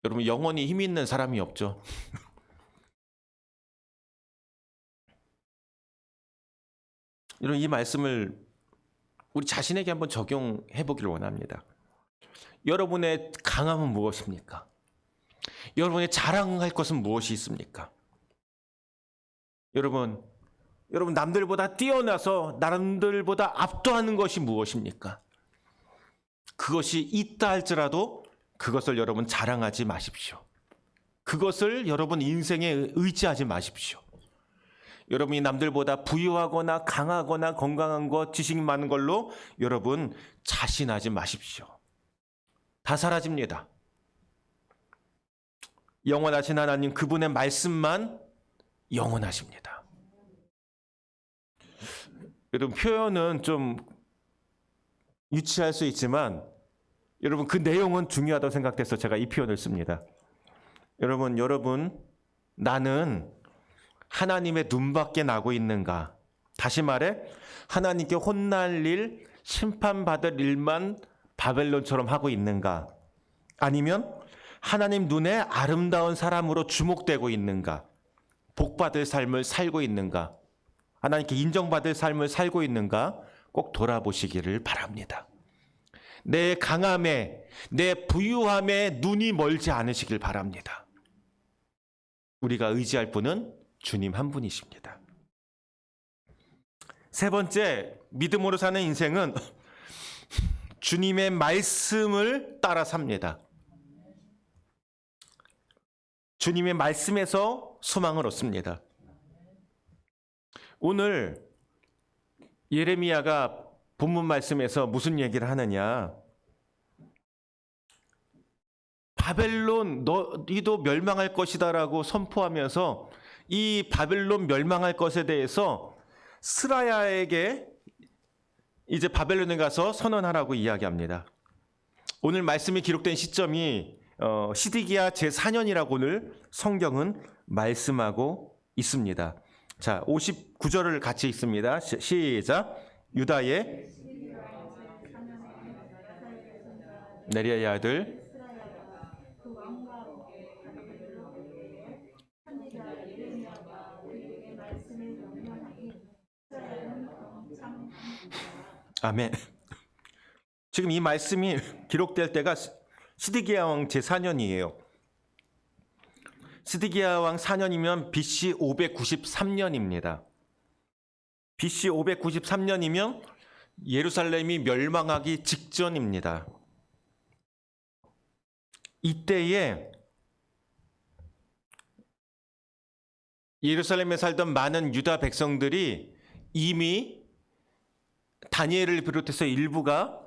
여러분, 영원히 힘 있는 사람이 없죠. 여러분, 이 말씀을 우리 자신에게 한번 적용해 보기를 원합니다. 여러분의 강함은 무엇입니까? 여러분의 자랑할 것은 무엇이 있습니까? 여러분 남들보다 뛰어나서 남들보다 압도하는 것이 무엇입니까? 그것이 있다 할지라도 그것을 여러분 자랑하지 마십시오. 그것을 여러분 인생에 의지하지 마십시오. 여러분이 남들보다 부유하거나 강하거나 건강한 것, 지식 많은 걸로 여러분 자신하지 마십시오. 다 사라집니다. 영원하신 하나님, 그분의 말씀만 영원하십니다. 여러분, 표현은 좀 유치할 수 있지만 여러분 그 내용은 중요하다고 생각돼서 제가 이 표현을 씁니다. 여러분 나는 하나님의 눈밖에 나고 있는가? 다시 말해 하나님께 혼날 일, 심판받을 일만 바벨론처럼 하고 있는가? 아니면 하나님 눈에 아름다운 사람으로 주목되고 있는가? 복받을 삶을 살고 있는가? 하나님께 인정받을 삶을 살고 있는가? 꼭 돌아보시기를 바랍니다. 내 강함에, 내 부유함에 눈이 멀지 않으시길 바랍니다. 우리가 의지할 분은 주님 한 분이십니다. 세 번째, 믿음으로 사는 인생은 주님의 말씀을 따라 삽니다. 주님의 말씀에서 소망을 얻습니다. 오늘 예레미야가 본문 말씀에서 무슨 얘기를 하느냐? 바벨론 너희도 멸망할 것이다라고 선포하면서 이 바벨론 멸망할 것에 대해서 스라야에게 이제 바벨론에 가서 선언하라고 이야기합니다. 오늘 말씀이 기록된 시점이 시드기야 제4년이라고 오늘 성경은 말씀하고 있습니다. 자, 59절을 같이 읽습니다. 시작. 유다의 네리야의 아들 아멘. 지금 이 말씀이 기록될 때가 시드기야 왕 제4년이에요. 시드기야 왕 4년이면 BC 593년입니다. BC 593년이면 예루살렘이 멸망하기 직전입니다. 이때에 예루살렘에 살던 많은 유다 백성들이 이미 다니엘을 비롯해서 일부가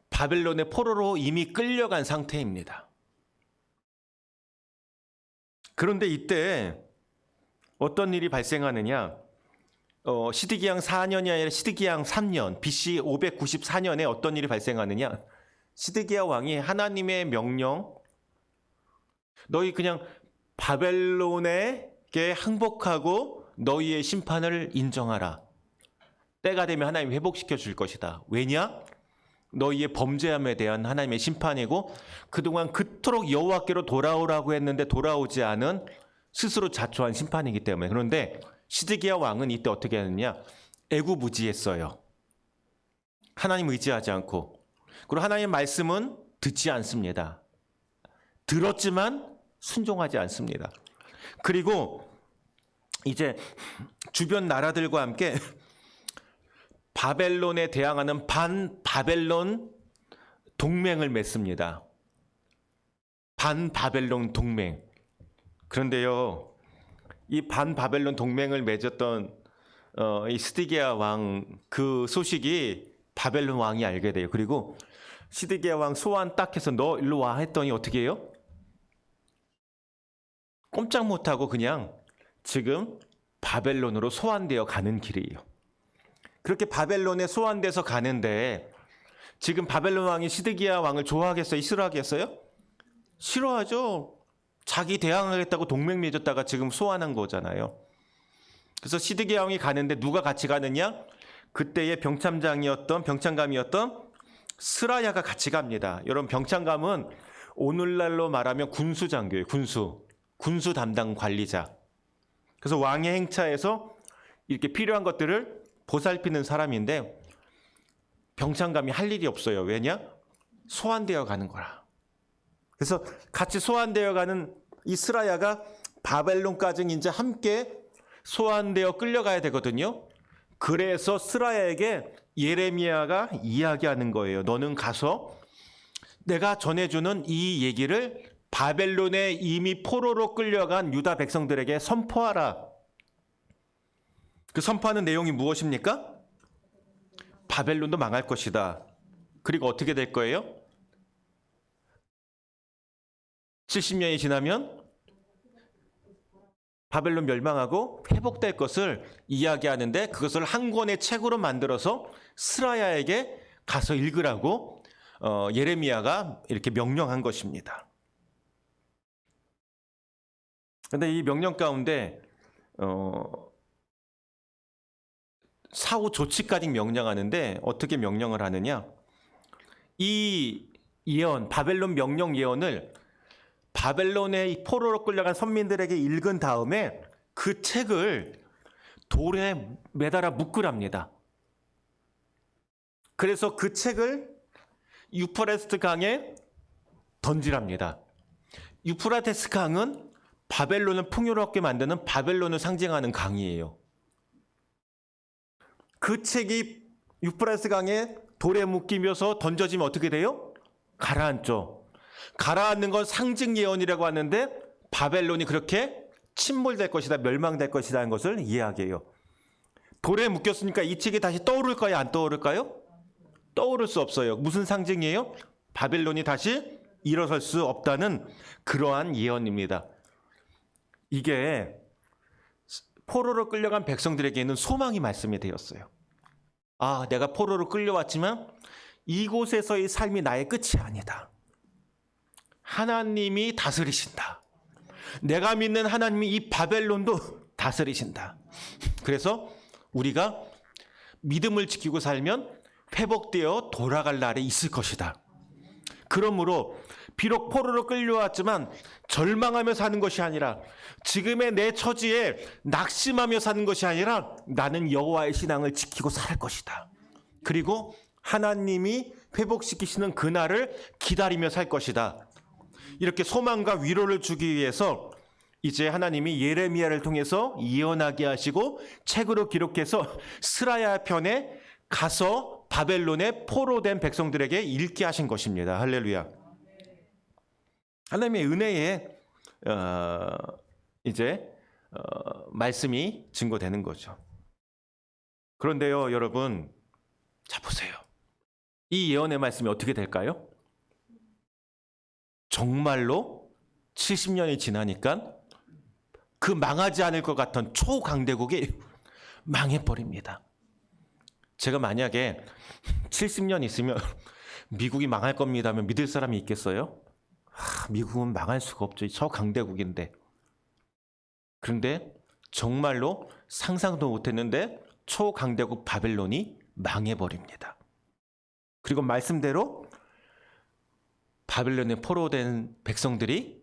바벨론의 포로로 이미 끌려간 상태입니다. 그런데 이때 어떤 일이 발생하느냐? 시드기야 4년이 아니라 시드기야 3년, BC 594년에 어떤 일이 발생하느냐? 시드기야 왕이 하나님의 명령, 너희 그냥 바벨론에게 항복하고 너희의 심판을 인정하라. 때가 되면 하나님이 회복시켜 줄 것이다. 왜냐? 너희의 범죄함에 대한 하나님의 심판이고 그동안 그토록 여호와께로 돌아오라고 했는데 돌아오지 않은 스스로 자초한 심판이기 때문에. 그런데 시드기야 왕은 이때 어떻게 했느냐? 애구무지했어요. 하나님 의지하지 않고. 그리고 하나님의 말씀은 듣지 않습니다. 들었지만 순종하지 않습니다. 그리고 이제 주변 나라들과 함께 바벨론에 대항하는 반바벨론 동맹을 맺습니다. 반바벨론 동맹. 그런데요, 이 반바벨론 동맹을 맺었던 이 시드기야 왕 그 소식이 바벨론 왕이 알게 돼요. 그리고 시드기야 왕 소환 딱 해서 너 일로 와 했더니 어떻게 해요? 꼼짝 못하고 그냥 지금 바벨론으로 소환되어 가는 길이에요. 그렇게 바벨론에 소환돼서 가는데 지금 바벨론 왕이 시드기야 왕을 좋아하겠어요? 싫어하겠어요? 싫어하죠. 자기 대항하겠다고 동맹 맺었다가 지금 소환한 거잖아요. 그래서 시드기야 왕이 가는데 누가 같이 가느냐? 그때의 병참감이었던 스라야가 같이 갑니다. 여러분, 병참감은 오늘날로 말하면 군수 장교예요. 군수 담당 관리자. 그래서 왕의 행차에서 이렇게 필요한 것들을 보살피는 사람인데 병참감이 할 일이 없어요. 왜냐? 소환되어 가는 거라. 그래서 같이 소환되어 가는 이 스라야가 바벨론까지 이제 함께 소환되어 끌려가야 되거든요. 그래서 스라야에게 예레미야가 이야기하는 거예요. 너는 가서 내가 전해주는 이 얘기를 바벨론에 이미 포로로 끌려간 유다 백성들에게 선포하라. 그 선포하는 내용이 무엇입니까? 바벨론도 망할 것이다. 그리고 어떻게 될 거예요? 70년이 지나면 바벨론 멸망하고 회복될 것을 이야기하는데 그것을 한 권의 책으로 만들어서 스라야에게 가서 읽으라고 예레미야가 이렇게 명령한 것입니다. 그런데 이 명령 가운데 사후 조치까지 명령하는데 어떻게 명령을 하느냐? 이 예언, 바벨론 명령 예언을 바벨론의 포로로 끌려간 선민들에게 읽은 다음에 그 책을 돌에 매달아 묶으랍니다. 그래서 그 책을 유프라테스 강에 던지랍니다. 유프라테스 강은 바벨론을 풍요롭게 만드는 바벨론을 상징하는 강이에요. 그 책이 유프라테스 강에 돌에 묶이면서 던져지면 어떻게 돼요? 가라앉죠. 가라앉는 건 상징 예언이라고 하는데 바벨론이 그렇게 침몰될 것이다, 멸망될 것이다 하는 것을 이야기해요. 돌에 묶였으니까 이 책이 다시 떠오를까요? 안 떠오를까요? 떠오를 수 없어요. 무슨 상징이에요? 바벨론이 다시 일어설 수 없다는 그러한 예언입니다. 이게 포로로 끌려간 백성들에게는 소망이 말씀이 되었어요. 아, 내가 포로로 끌려왔지만 이곳에서의 삶이 나의 끝이 아니다. 하나님이 다스리신다. 내가 믿는 하나님이 이 바벨론도 다스리신다. 그래서 우리가 믿음을 지키고 살면 회복되어 돌아갈 날이 있을 것이다. 그러므로 비록 포로로 끌려왔지만 절망하며 사는 것이 아니라 지금의 내 처지에 낙심하며 사는 것이 아니라 나는 여호와의 신앙을 지키고 살 것이다. 그리고 하나님이 회복시키시는 그날을 기다리며 살 것이다. 이렇게 소망과 위로를 주기 위해서 이제 하나님이 예레미야를 통해서 예언하게 하시고 책으로 기록해서 스라야 편에 가서 바벨론에 포로된 백성들에게 읽게 하신 것입니다. 할렐루야. 하나님의 은혜에 이제 말씀이 증거되는 거죠. 그런데요, 여러분, 자 보세요. 이 예언의 말씀이 어떻게 될까요? 정말로 70년이 지나니까 그 망하지 않을 것 같은 초강대국이 망해버립니다. 제가 만약에 70년 있으면 미국이 망할 겁니다 하면 믿을 사람이 있겠어요? 미국은 망할 수가 없죠. 초강대국인데. 그런데 정말로 상상도 못했는데 초강대국 바벨론이 망해버립니다. 그리고 말씀대로 바벨론에 포로된 백성들이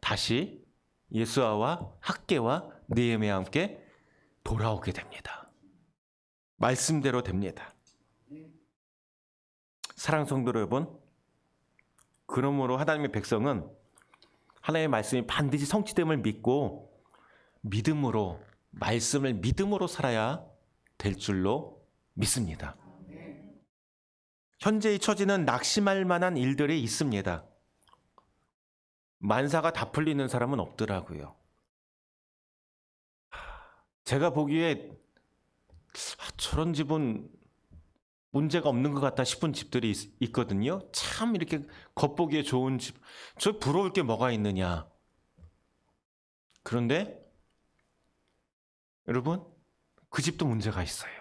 다시 예수아와 학개와 느헤미야와 함께 돌아오게 됩니다. 말씀대로 됩니다. 사랑하는 성도 여러분, 그러므로 하나님의 백성은 하나님의 말씀이 반드시 성취됨을 믿고 믿음으로, 말씀을 믿음으로 살아야 될 줄로 믿습니다. 현재의 처지는 낙심할 만한 일들이 있습니다. 만사가 다 풀리는 사람은 없더라고요. 제가 보기에 저런 집은 문제가 없는 것 같다 싶은 집들이 있거든요. 참 이렇게 겉보기에 좋은 집, 저 부러울 게 뭐가 있느냐. 그런데 여러분, 그 집도 문제가 있어요.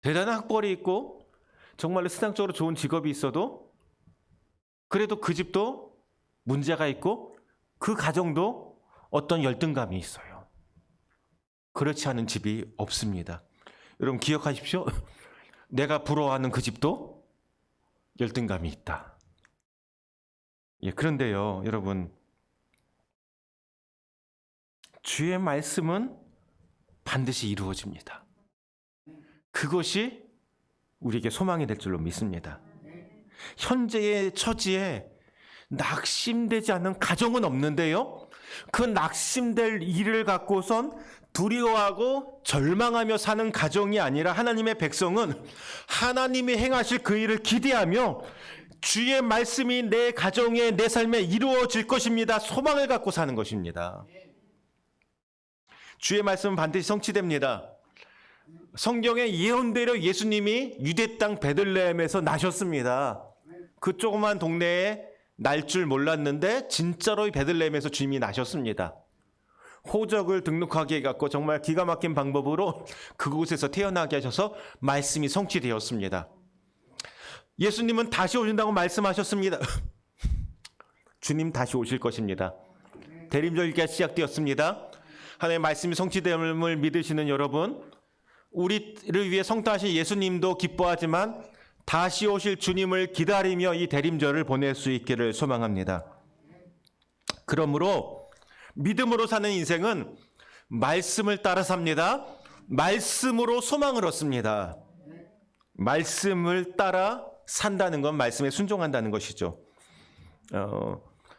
대단한 학벌이 있고 정말로 세상적으로 좋은 직업이 있어도 그래도 그 집도 문제가 있고 그 가정도 어떤 열등감이 있어요. 그렇지 않은 집이 없습니다. 여러분 기억하십시오. 내가 부러워하는 그 집도 열등감이 있다. 예, 그런데요, 여러분, 주의 말씀은 반드시 이루어집니다. 그것이 우리에게 소망이 될 줄로 믿습니다. 현재의 처지에 낙심되지 않는 가정은 없는데요, 그 낙심될 일을 갖고선 두려워하고 절망하며 사는 가정이 아니라 하나님의 백성은 하나님이 행하실 그 일을 기대하며 주의 말씀이 내 가정에, 내 삶에 이루어질 것입니다. 소망을 갖고 사는 것입니다. 주의 말씀은 반드시 성취됩니다. 성경의 예언대로 예수님이 유대 땅 베들레헴에서 나셨습니다. 그 조그만 동네에 날 줄 몰랐는데 진짜로 베들레헴에서 주님이 나셨습니다. 호적을 등록하게 해갖고 정말 기가 막힌 방법으로 그곳에서 태어나게 하셔서 말씀이 성취되었습니다. 예수님은 다시 오신다고 말씀하셨습니다. 주님 다시 오실 것입니다. 대림절기가 시작되었습니다. 하나님의 말씀이 성취됨을 믿으시는 여러분, 우리를 위해 성탄하신 예수님도 기뻐하지만 다시 오실 주님을 기다리며 이 대림절을 보낼 수 있기를 소망합니다. 그러므로 믿음으로 사는 인생은 말씀을 따라 삽니다. 말씀으로 소망을 얻습니다. 말씀을 따라 산다는 건 말씀에 순종한다는 것이죠.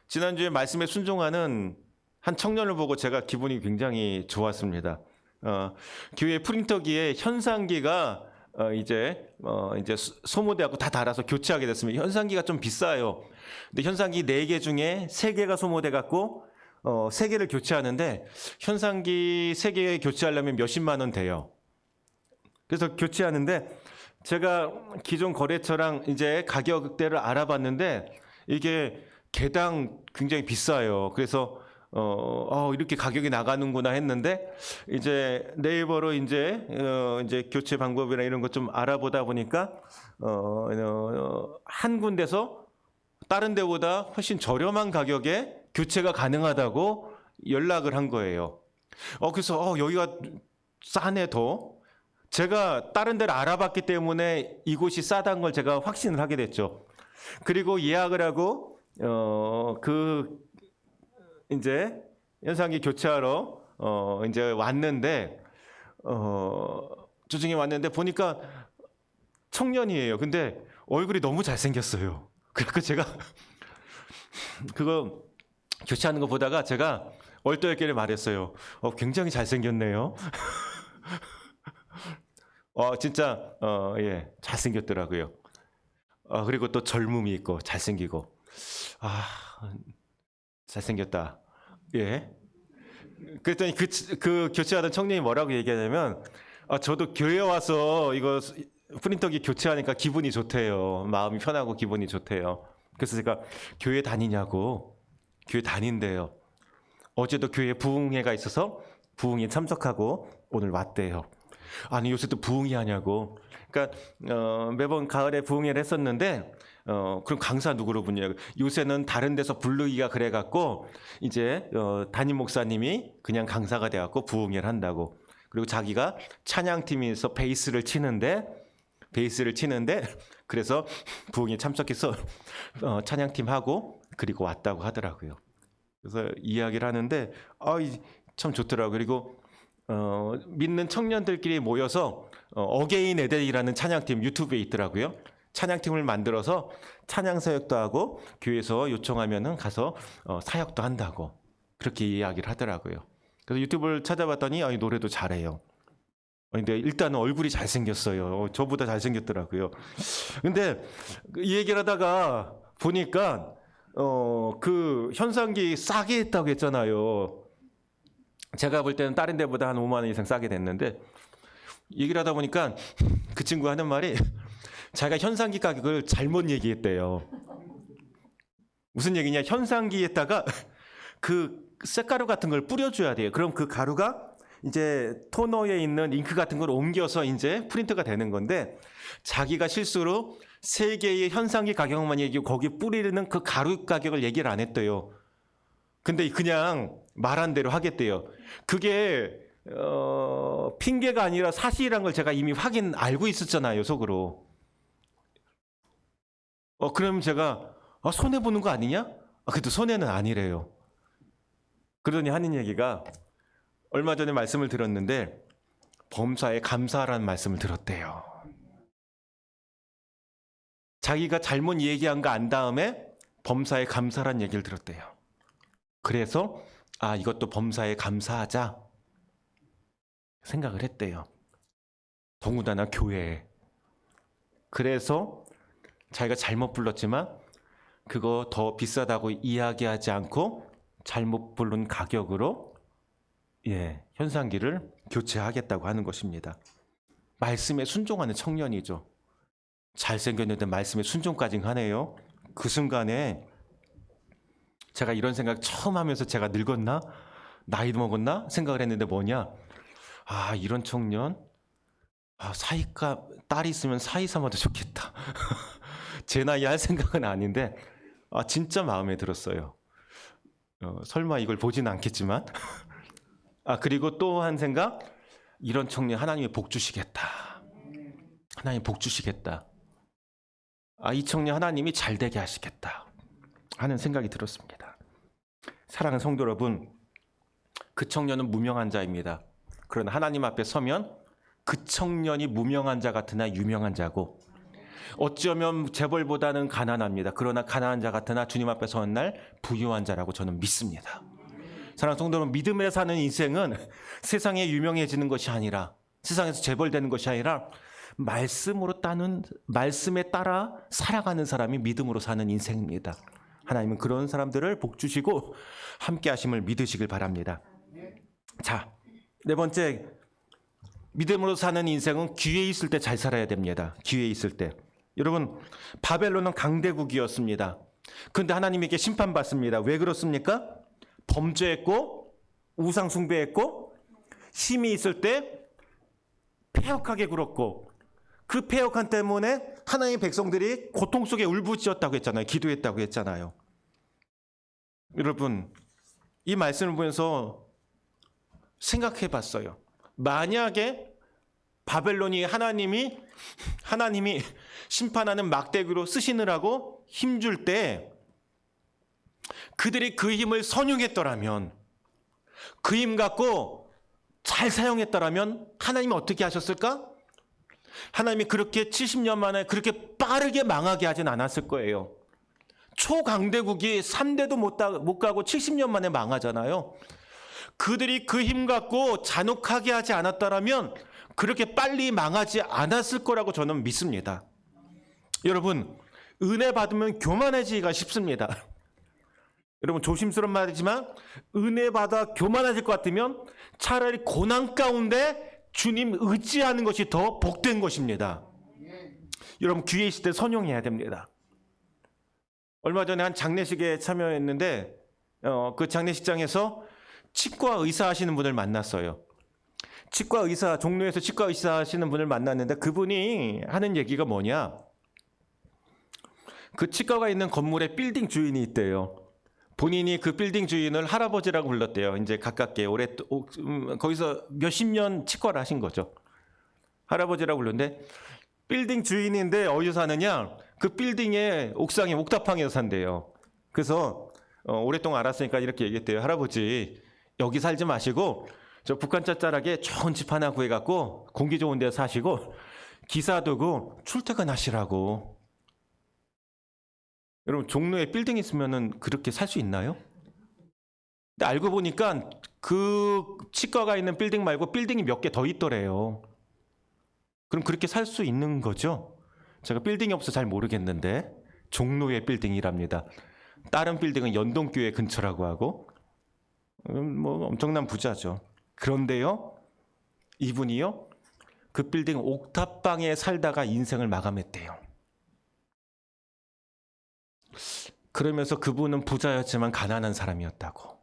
지난주에 말씀에 순종하는 한 청년을 보고 제가 기분이 굉장히 좋았습니다. 교회 프린터기에 현상기가 이제 소모되고 다 달아서 교체하게 됐습니다. 현상기가 좀 비싸요. 근데 현상기 4개 중에 3개가 소모돼 갖고 3개를 교체하는데 현상기 3개 교체하려면 몇십만 원 돼요. 그래서 교체하는데 제가 기존 거래처랑 이제 가격대를 알아봤는데 이게 개당 굉장히 비싸요. 그래서 이렇게 가격이 나가는구나 했는데 이제 네이버로 이제 교체 방법이나 이런 것 좀 알아보다 보니까 한 군데서 다른 데보다 훨씬 저렴한 가격에 교체가 가능하다고 연락을 한 거예요. 그래서 여기가 싸네 더. 제가 다른 데를 알아봤기 때문에 이곳이 싸다는 걸 제가 확신을 하게 됐죠. 그리고 예약을 하고 이제 현상기 교체하러 이제 왔는데 주중에 왔는데 보니까 청년이에요. 근데 얼굴이 너무 잘생겼어요. 그래서 제가 그거 교체하는 거 보다가 제가 얼떨결에 말했어요. 굉장히 잘생겼네요. 진짜 예, 잘생겼더라고요. 그리고 또 젊음이 있고 잘생기고 잘생겼다. 예. 그랬더니 그 교체하던 청년이 뭐라고 얘기하냐면 저도 교회 와서 이거 프린터기 교체하니까 기분이 좋대요. 마음이 편하고 기분이 좋대요. 그래서 제가 교회 다니냐고. 교회 다닌대요. 어제도 교회 부흥회가 있어서 부흥에 참석하고 오늘 왔대요. 아니 요새 또 부흥회 하냐고. 그러니까 매번 가을에 부흥회를 했었는데 그럼 강사 누구로 부르냐고. 요새는 다른 데서 부르기가 그래갖고 이제 담임 목사님이 그냥 강사가 돼갖고 부흥회를 한다고. 그리고 자기가 찬양팀에서 베이스를 치는데 그래서 부흥회에 참석해서 찬양팀하고 그리고 왔다고 하더라고요. 그래서 이야기를 하는데 참 좋더라고요. 그리고 믿는 청년들끼리 모여서 어게인 에델이라는 찬양팀 유튜브에 있더라고요. 찬양팀을 만들어서 찬양 사역도 하고 교회에서 요청하면은 가서 사역도 한다고 그렇게 이야기를 하더라고요. 그래서 유튜브를 찾아봤더니 노래도 잘해요. 근데 일단은 얼굴이 잘생겼어요. 저보다 잘생겼더라고요. 근데 이 얘기를 하다가 보니까 그 현상기 싸게 했다고 했잖아요. 제가 볼 때는 다른 데보다 한 5만 원 이상 싸게 됐는데 얘기를 하다 보니까 그 친구가 하는 말이 자기가 현상기 가격을 잘못 얘기했대요. 무슨 얘기냐? 현상기에다가 그 쇳가루 같은 걸 뿌려줘야 돼요. 그럼 그 가루가 이제 토너에 있는 잉크 같은 걸 옮겨서 이제 프린터가 되는 건데 자기가 실수로 3개의 현상기 가격만 얘기하고 거기 뿌리는 그 가루 가격을 얘기를 안 했대요. 근데 그냥 말한 대로 하겠대요. 그게 핑계가 아니라 사실이란 걸 제가 이미 알고 있었잖아요, 속으로. 그럼 제가 손해 보는 거 아니냐? 그래도 손해는 아니래요. 그러더니 하는 얘기가 얼마 전에 말씀을 들었는데 범사에 감사하라는 말씀을 들었대요. 자기가 잘못 얘기한 거 안 다음에 범사에 감사라는 얘기를 들었대요. 그래서 이것도 범사에 감사하자 생각을 했대요. 더군다나 교회에. 그래서 자기가 잘못 불렀지만 그거 더 비싸다고 이야기하지 않고 잘못 부른 가격으로 현상기를 교체하겠다고 하는 것입니다. 말씀에 순종하는 청년이죠. 잘생겼는데 말씀에 순종까지 하네요. 그 순간에 제가 이런 생각 처음 하면서 제가 늙었나? 나이 먹었나? 생각을 했는데 뭐냐? 이런 청년 사이가 딸이 있으면 사이 삼아도 좋겠다. 제 나이 할 생각은 아닌데 진짜 마음에 들었어요. 설마 이걸 보지는 않겠지만 그리고 또 한 생각, 이런 청년 하나님이 복 주시겠다. 하나님 복 주시겠다. 이 청년 하나님이 잘 되게 하시겠다 하는 생각이 들었습니다. 사랑하는 성도 여러분, 그 청년은 무명한 자입니다. 그러나 하나님 앞에 서면 그 청년이 무명한 자 같으나 유명한 자고 어쩌면 재벌보다는 가난합니다. 그러나 가난한 자 같으나 주님 앞에 서는 날 부유한 자라고 저는 믿습니다. 사랑하는 성도 여러분, 믿음에 사는 인생은 세상에 유명해지는 것이 아니라 세상에서 재벌되는 것이 아니라 말씀에 따라 살아가는 사람이 믿음으로 사는 인생입니다. 하나님은 그런 사람들을 복 주시고 함께 하심을 믿으시길 바랍니다. 자, 4번째, 믿음으로 사는 인생은 기회 있을 때 잘 살아야 됩니다. 기회 있을 때. 여러분, 바벨론은 강대국이었습니다. 그런데 하나님에게 심판받습니다. 왜 그렇습니까? 범죄했고 우상 숭배했고 힘이 있을 때 패역하게 굴었고 그 패역한 때문에 하나님의 백성들이 고통 속에 울부짖었다고 했잖아요. 기도했다고 했잖아요. 여러분, 이 말씀을 보면서 생각해 봤어요. 만약에 바벨론이 하나님이 심판하는 막대기로 쓰시느라고 힘줄 때 그들이 그 힘을 선용했더라면, 그 힘 갖고 잘 사용했더라면 하나님이 어떻게 하셨을까? 하나님이 그렇게 70년 만에 그렇게 빠르게 망하게 하진 않았을 거예요. 초강대국이 3대도 못 가고 70년 만에 망하잖아요. 그들이 그 힘 갖고 잔혹하게 하지 않았다라면 그렇게 빨리 망하지 않았을 거라고 저는 믿습니다. 여러분, 은혜 받으면 교만해지기가 쉽습니다. 여러분, 조심스러운 말이지만 은혜 받아 교만해질 것 같으면 차라리 고난 가운데 주님 의지하는 것이 더 복된 것입니다. 여러분, 기회 있을 때 선용해야 됩니다. 얼마 전에 한 장례식에 참여했는데 그 장례식장에서 치과 의사 하시는 분을 만났어요. 치과 의사, 종로에서 치과 의사 하시는 분을 만났는데 그분이 하는 얘기가 뭐냐? 그 치과가 있는 건물에 빌딩 주인이 있대요. 본인이 그 빌딩 주인을 할아버지라고 불렀대요. 이제 가깝게 거기서 몇십 년 치과를 하신 거죠. 할아버지라고 불렀는데 빌딩 주인인데 어디서 사느냐? 그 빌딩의 옥상에 옥탑방에서 산대요. 그래서 오랫동안 알았으니까 이렇게 얘기했대요. 할아버지, 여기 살지 마시고 저 북한 짭짤하게 좋은 집 하나 구해갖고 공기 좋은 데 사시고 기사 두고 출퇴근하시라고. 여러분, 종로에 빌딩 있으면은 그렇게 살 수 있나요? 근데 알고 보니까 그 치과가 있는 빌딩 말고 빌딩이 몇 개 더 있더래요. 그럼 그렇게 살 수 있는 거죠? 제가 빌딩이 없어서 잘 모르겠는데 종로의 빌딩이랍니다. 다른 빌딩은 연동교회 근처라고 하고 뭐 엄청난 부자죠. 그런데요, 이분이요, 그 빌딩 옥탑방에 살다가 인생을 마감했대요. 그러면서 그분은 부자였지만 가난한 사람이었다고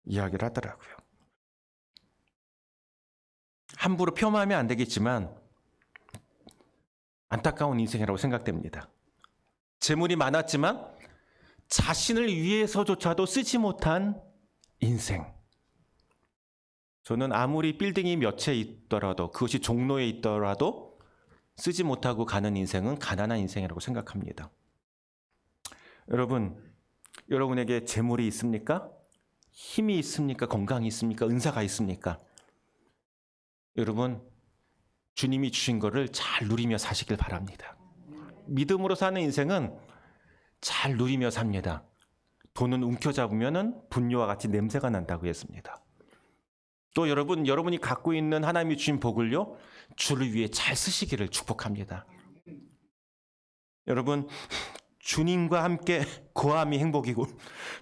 이야기를 하더라고요. 함부로 폄하하면 안 되겠지만 안타까운 인생이라고 생각됩니다. 재물이 많았지만 자신을 위해서조차도 쓰지 못한 인생. 저는 아무리 빌딩이 몇 채 있더라도, 그것이 종로에 있더라도 쓰지 못하고 가는 인생은 가난한 인생이라고 생각합니다. 여러분, 여러분에게 재물이 있습니까? 힘이 있습니까? 건강이 있습니까? 은사가 있습니까? 여러분, 주님이 주신 거를 잘 누리며 사시길 바랍니다. 믿음으로 사는 인생은 잘 누리며 삽니다. 돈은 움켜잡으면 분뇨와 같이 냄새가 난다고 했습니다. 또 여러분이 갖고 있는 하나님이 주신 복을요, 주를 위해 잘 쓰시기를 축복합니다. 여러분, 주님과 함께 거함이 행복이고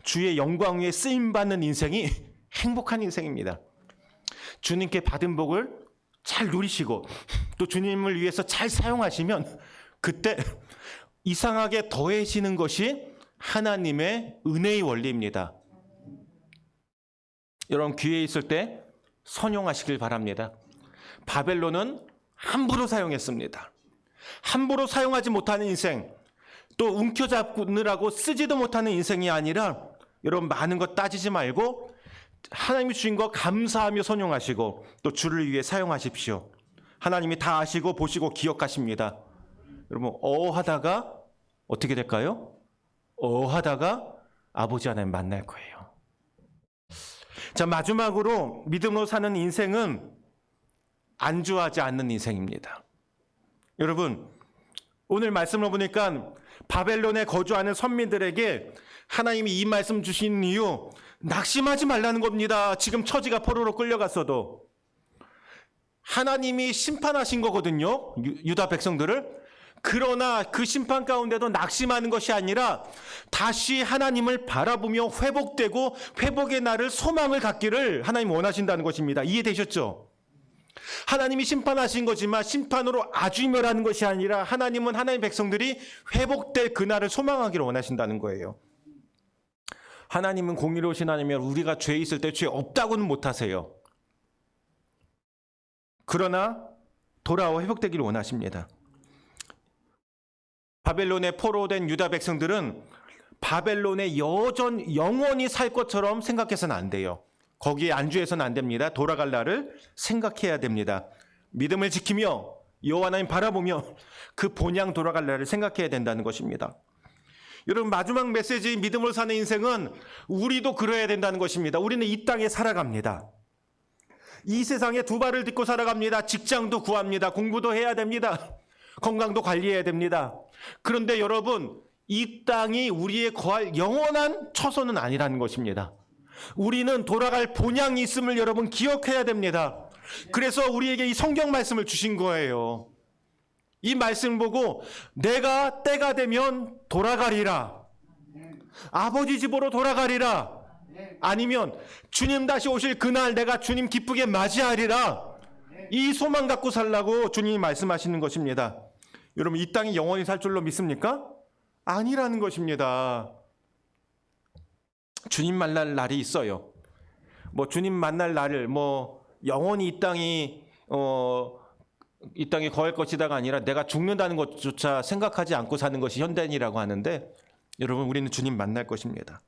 주의 영광 위에 쓰임받는 인생이 행복한 인생입니다. 주님께 받은 복을 잘 누리시고 또 주님을 위해서 잘 사용하시면 그때 이상하게 더해지는 것이 하나님의 은혜의 원리입니다. 여러분, 기회 있을 때 선용하시길 바랍니다. 바벨론은 함부로 사용했습니다. 함부로 사용하지 못하는 인생, 또 움켜잡느라고 쓰지도 못하는 인생이 아니라 여러분, 많은 것 따지지 말고 하나님이 주신 거 감사하며 선용하시고 또 주를 위해 사용하십시오. 하나님이 다 아시고 보시고 기억하십니다. 여러분, 하다가 어떻게 될까요? 하다가 아버지 하나님 만날 거예요. 자, 마지막으로 믿음으로 사는 인생은 안주하지 않는 인생입니다. 여러분, 오늘 말씀을 보니까 바벨론에 거주하는 선민들에게 하나님이 이 말씀 주신 이유, 낙심하지 말라는 겁니다. 지금 처지가 포로로 끌려갔어도 하나님이 심판하신 거거든요, 유다 백성들을. 그러나 그 심판 가운데도 낙심하는 것이 아니라 다시 하나님을 바라보며 회복되고 회복의 날을 소망을 갖기를 하나님 원하신다는 것입니다. 이해되셨죠? 하나님이 심판하신 거지만 심판으로 아주 멸하는 것이 아니라 하나님은 하나님 백성들이 회복될 그날을 소망하기를 원하신다는 거예요. 하나님은 공의로우신 하나님이면 우리가 죄 있을 때 죄 없다고는 못하세요. 그러나 돌아와 회복되기를 원하십니다. 바벨론에 포로된 유다 백성들은 바벨론에 영원히 살 것처럼 생각해서는 안 돼요. 거기에 안주해서는 안 됩니다. 돌아갈 날을 생각해야 됩니다. 믿음을 지키며 여호와 하나님 바라보며 그 본향 돌아갈 날을 생각해야 된다는 것입니다. 여러분, 마지막 메시지 믿음으로 사는 인생은 우리도 그래야 된다는 것입니다. 우리는 이 땅에 살아갑니다. 이 세상에 두 발을 딛고 살아갑니다. 직장도 구합니다. 공부도 해야 됩니다. 건강도 관리해야 됩니다. 그런데 여러분, 이 땅이 우리의 거할 영원한 처소는 아니라는 것입니다. 우리는 돌아갈 본향이 있음을 여러분 기억해야 됩니다. 그래서 우리에게 이 성경 말씀을 주신 거예요. 이 말씀 보고 내가 때가 되면 돌아가리라. 아버지 집으로 돌아가리라. 아니면 주님 다시 오실 그날 내가 주님 기쁘게 맞이하리라. 이 소망 갖고 살라고 주님이 말씀하시는 것입니다. 여러분, 이 땅이 영원히 살 줄로 믿습니까? 아니라는 것입니다. 주님 만날 날이 있어요. 뭐 주님 만날 날을 뭐 영원히 이 땅이 거할 것이다가 아니라 내가 죽는다는 것조차 생각하지 않고 사는 것이 현대인이라고 하는데, 여러분, 우리는 주님 만날 것입니다.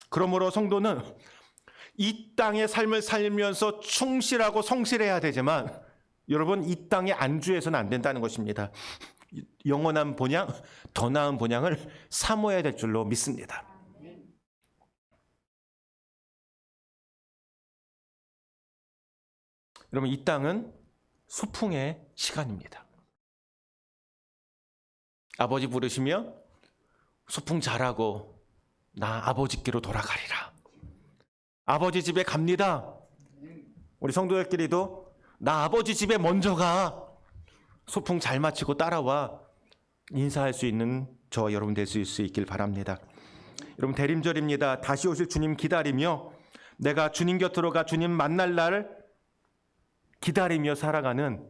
그러므로 성도는 이 땅의 삶을 살면서 충실하고 성실해야 되지만, 여러분, 이 땅에 안주해서는 안 된다는 것입니다. 영원한 본향, 더 나은 본향을 사모해야 될 줄로 믿습니다. 여러분, 이 땅은 소풍의 시간입니다. 아버지 부르시며 소풍 잘하고 나 아버지께로 돌아가리라. 아버지 집에 갑니다. 우리 성도들끼리도 나 아버지 집에 먼저 가. 소풍 잘 마치고 따라와. 인사할 수 있는 저와 여러분 될 수 있길 바랍니다. 여러분, 대림절입니다. 다시 오실 주님 기다리며 내가 주님 곁으로 가 주님 만날 날 기다리며 살아가는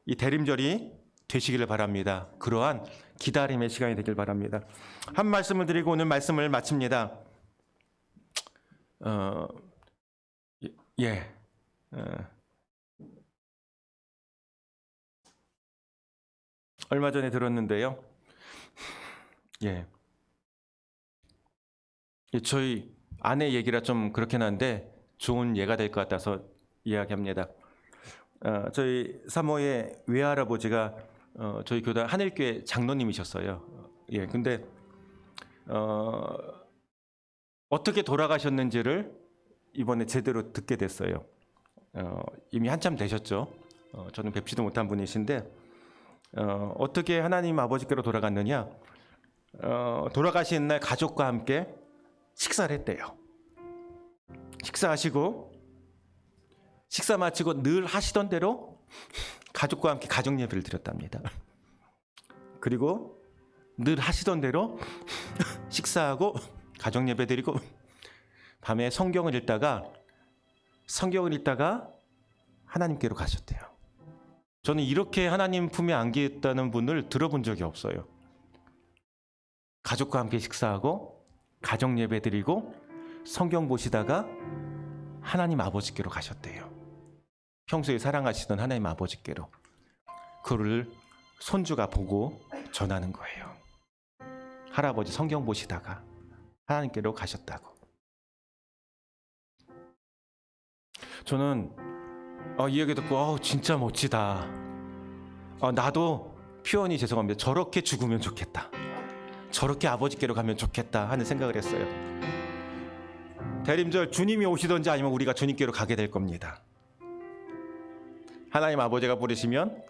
이 대림절이 되시기를 바랍니다. 그러한 기다림의 시간이 되길 바랍니다. 한 말씀을 드리고 오늘 말씀을 마칩니다. 얼마 전에 들었는데요. 저희 아내 얘기라 좀 그렇긴 한데 좋은 예가 될 것 같아서 이야기합니다. 저희 사모의 외할아버지가 저희 교단 하늘교회 장로님이셨어요. 근데 어떻게 돌아가셨는지를 이번에 제대로 듣게 됐어요. 이미 한참 되셨죠. 저는 뵙지도 못한 분이신데 어떻게 하나님 아버지께로 돌아갔느냐? 돌아가신 날 가족과 함께 식사를 했대요. 식사 마치고 늘 하시던 대로 가족과 함께 가정 예배를 드렸답니다. 그리고 늘 하시던 대로 식사하고 가정 예배 드리고 밤에 성경을 읽다가 하나님께로 가셨대요. 저는 이렇게 하나님 품에 안기었다는 분을 들어본 적이 없어요. 가족과 함께 식사하고 가정 예배 드리고 성경 보시다가 하나님 아버지께로 가셨대요. 평소에 사랑하시던 하나님 아버지께로. 그를 손주가 보고 전하는 거예요. 할아버지 성경 보시다가 하나님께로 가셨다고. 저는 이 얘기 듣고 진짜 멋지다. 나도 표현이 죄송합니다. 저렇게 죽으면 좋겠다. 저렇게 아버지께로 가면 좋겠다 하는 생각을 했어요. 대림절 주님이 오시든지 아니면 우리가 주님께로 가게 될 겁니다. 하나님 아버지가 부르시면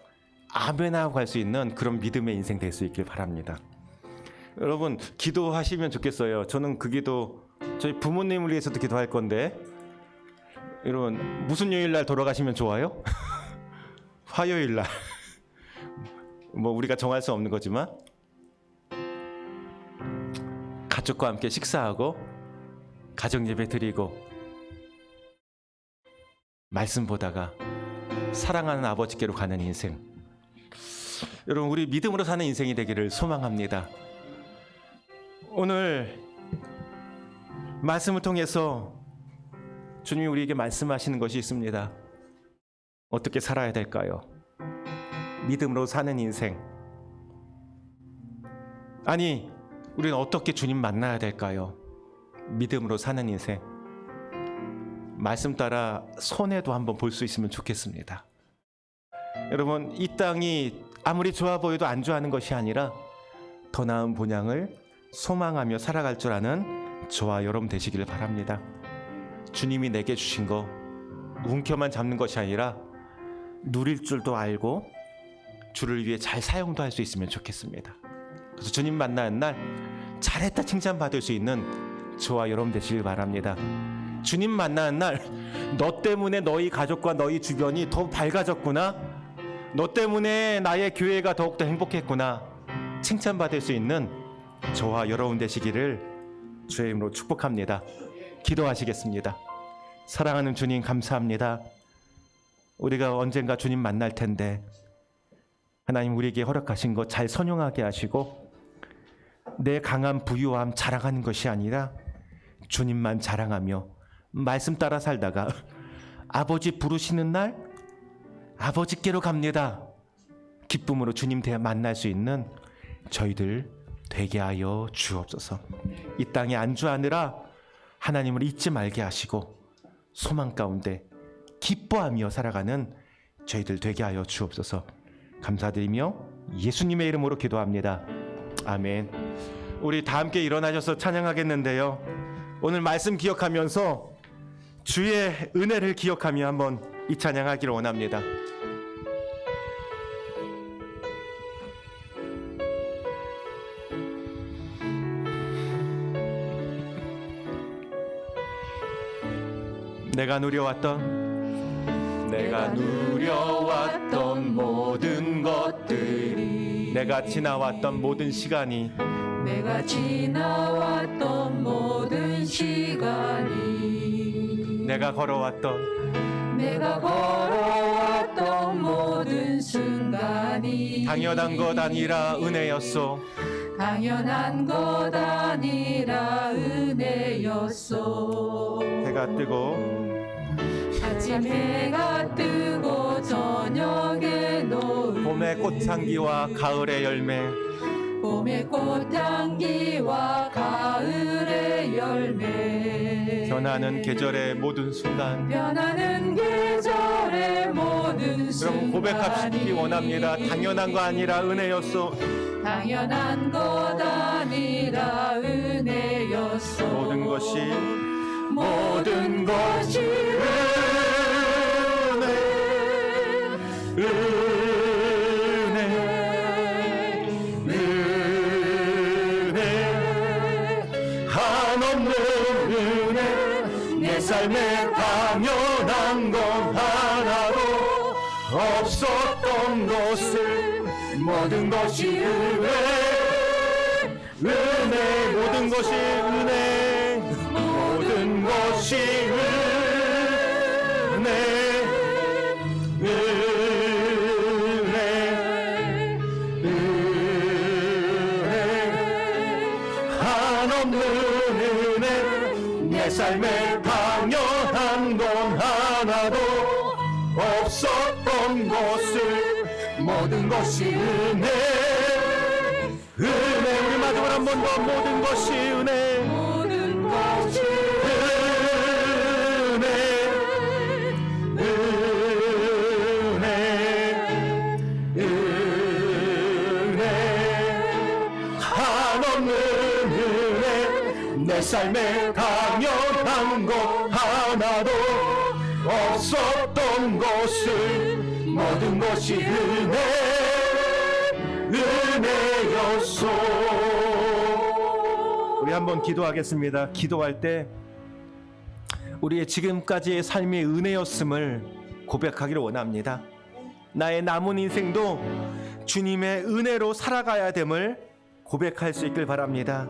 아멘 하고 갈 수 있는 그런 믿음의 인생 될 수 있길 바랍니다. 여러분, 기도하시면 좋겠어요. 저는 그 기도 저희 부모님을 위해서도 기도할 건데, 여러분, 무슨 요일 날 돌아가시면 좋아요? 화요일 날. 뭐 우리가 정할 수 없는 거지만 가족과 함께 식사하고 가정 예배 드리고 말씀 보다가 사랑하는 아버지께로 가는 인생. 여러분, 우리 믿음으로 사는 인생이 되기를 소망합니다. 오늘 말씀을 통해서 주님이 우리에게 말씀하시는 것이 있습니다. 어떻게 살아야 될까요? 믿음으로 사는 인생. 아니, 우리는 어떻게 주님 만나야 될까요? 믿음으로 사는 인생. 말씀 따라 손해도 한번 볼 수 있으면 좋겠습니다. 여러분, 이 땅이 아무리 좋아 보여도 안주하는 것이 아니라 더 나은 본향을 소망하며 살아갈 줄 아는 저와 여러분 되시기를 바랍니다. 주님이 내게 주신 거 움켜만 잡는 것이 아니라 누릴 줄도 알고 주를 위해 잘 사용도 할 수 있으면 좋겠습니다. 그래서 주님 만나는 날 잘했다 칭찬받을 수 있는 저와 여러분 되시길 바랍니다. 주님 만나는 날 너 때문에 너희 가족과 너희 주변이 더 밝아졌구나, 너 때문에 나의 교회가 더욱더 행복했구나 칭찬받을 수 있는 저와 여러분 되시기를 주의 이름으로 축복합니다. 기도하시겠습니다. 사랑하는 주님 감사합니다. 우리가 언젠가 주님 만날 텐데 하나님 우리에게 허락하신 것 잘 선용하게 하시고 내 강한 부유함 자랑하는 것이 아니라 주님만 자랑하며 말씀 따라 살다가 아버지 부르시는 날 아버지께로 갑니다. 기쁨으로 주님 대해 만날 수 있는 저희들 되게 하여 주옵소서. 이 땅에 안주하느라 하나님을 잊지 말게 하시고 소망 가운데 기뻐하며 살아가는 저희들 되게 하여 주옵소서. 감사드리며 예수님의 이름으로 기도합니다. 아멘. 우리 다 함께 일어나셔서 찬양하겠는데요, 오늘 말씀 기억하면서 주의 은혜를 기억하며 한번 이 찬양하기를 원합니다. 내가 누려왔던 모든 것들이, 내가 지나왔던 모든 시간이, 내가 지나왔던 모든 시간이, 내가 걸어왔던 모든 순간이 당연한 것 아니라 은혜였소. 당연한 것 아니라 은혜였소. 해가 뜨고 아침 해가 뜨고 저녁에 노을, 봄의 꽃향기와 가을의 열매, 봄의 꽃향기와 가을의 열매, 변하는 계절의 모든 순간. 변하는 계절의 모든 순간이, 여러분 고백하시기 원합니다. 당연한 거 아니라 은혜였소. 당연한 것 아니라 은혜였소. 모든 것이 한없는 은혜, 내 삶에 당연한 건 하나도 없었던 것을, 모든 것이 은혜, 모든 것이 은혜, 모든 것이 은혜, 한없는 은혜, 내 삶에 당연한 건 하나도 없었던 것을, 모든 것이 은혜, 우리 마지막으로 한 번 더. 모든 것이 은혜, 모든 것이 한없는 은혜, 내 삶에 당연한 것 하나도 없었던 것을, 모든 것이 은혜였소. 우리 한번 기도하겠습니다. 기도할 때 우리의 지금까지의 삶이 은혜였음을 고백하기를 원합니다. 나의 남은 인생도 주님의 은혜로 살아가야 됨을 고백할 수 있길 바랍니다.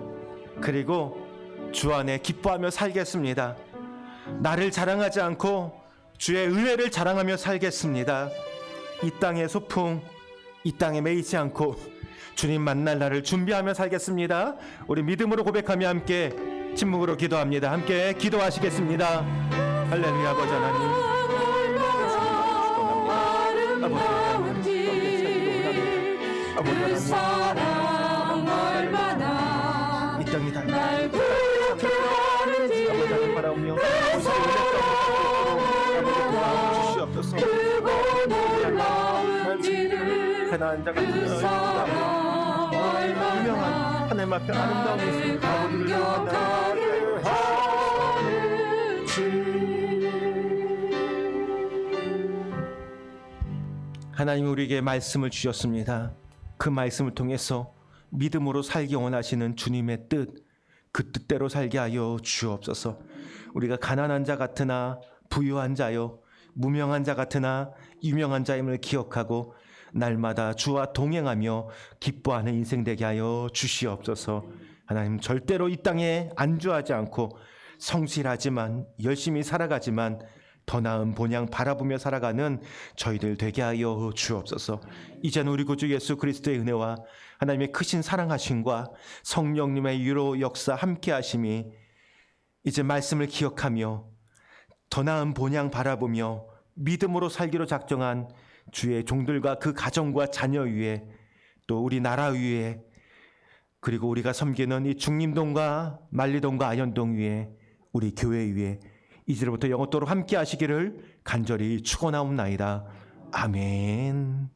그리고 주 안에 기뻐하며 살겠습니다. 나를 자랑하지 않고 주의 은혜를 자랑하며 살겠습니다. 이 땅의 소풍, 이 땅에 매이지 않고 주님 만날 날을 준비하며 살겠습니다. 우리 믿음으로 고백하며 함께 침묵으로 기도합니다. 함께 기도하시겠습니다. 할렐루야. 아버지 하나님, 그 사랑 얼마나 이 땅이 다 날 그렇게 하는지, 아버지 하나님 바라오며 주시옵소서. 그고 놀라운지를, 가난한 자가 그 사랑 유명한 얼마나 하나님 앞에 아름다운 모습 아버지를 감격하게 하나님 우리에게 말씀을 주셨습니다. 그 말씀을 통해서 믿음으로 살기 원하시는 주님의 뜻, 그 뜻대로 살게 하여 주옵소서. 우리가 가난한 자 같으나 부유한 자요, 무명한 자 같으나 유명한 자임을 기억하고 날마다 주와 동행하며 기뻐하는 인생 되게 하여 주시옵소서. 하나님, 절대로 이 땅에 안주하지 않고 성실하지만 열심히 살아가지만 더 나은 본향 바라보며 살아가는 저희들 되게 하여 주옵소서. 이제는 우리 구주 예수 그리스도의 은혜와 하나님의 크신 사랑하심과 성령님의 유로 역사 함께 하심이 이제 말씀을 기억하며 더 나은 본향 바라보며 믿음으로 살기로 작정한 주의 종들과 그 가정과 자녀 위에, 또 우리 나라 위에, 그리고 우리가 섬기는 이 중림동과 만리동과 아현동 위에, 우리 교회 위에 이제부터 영원토록 함께 하시기를 간절히 축원하옵나이다. 아멘.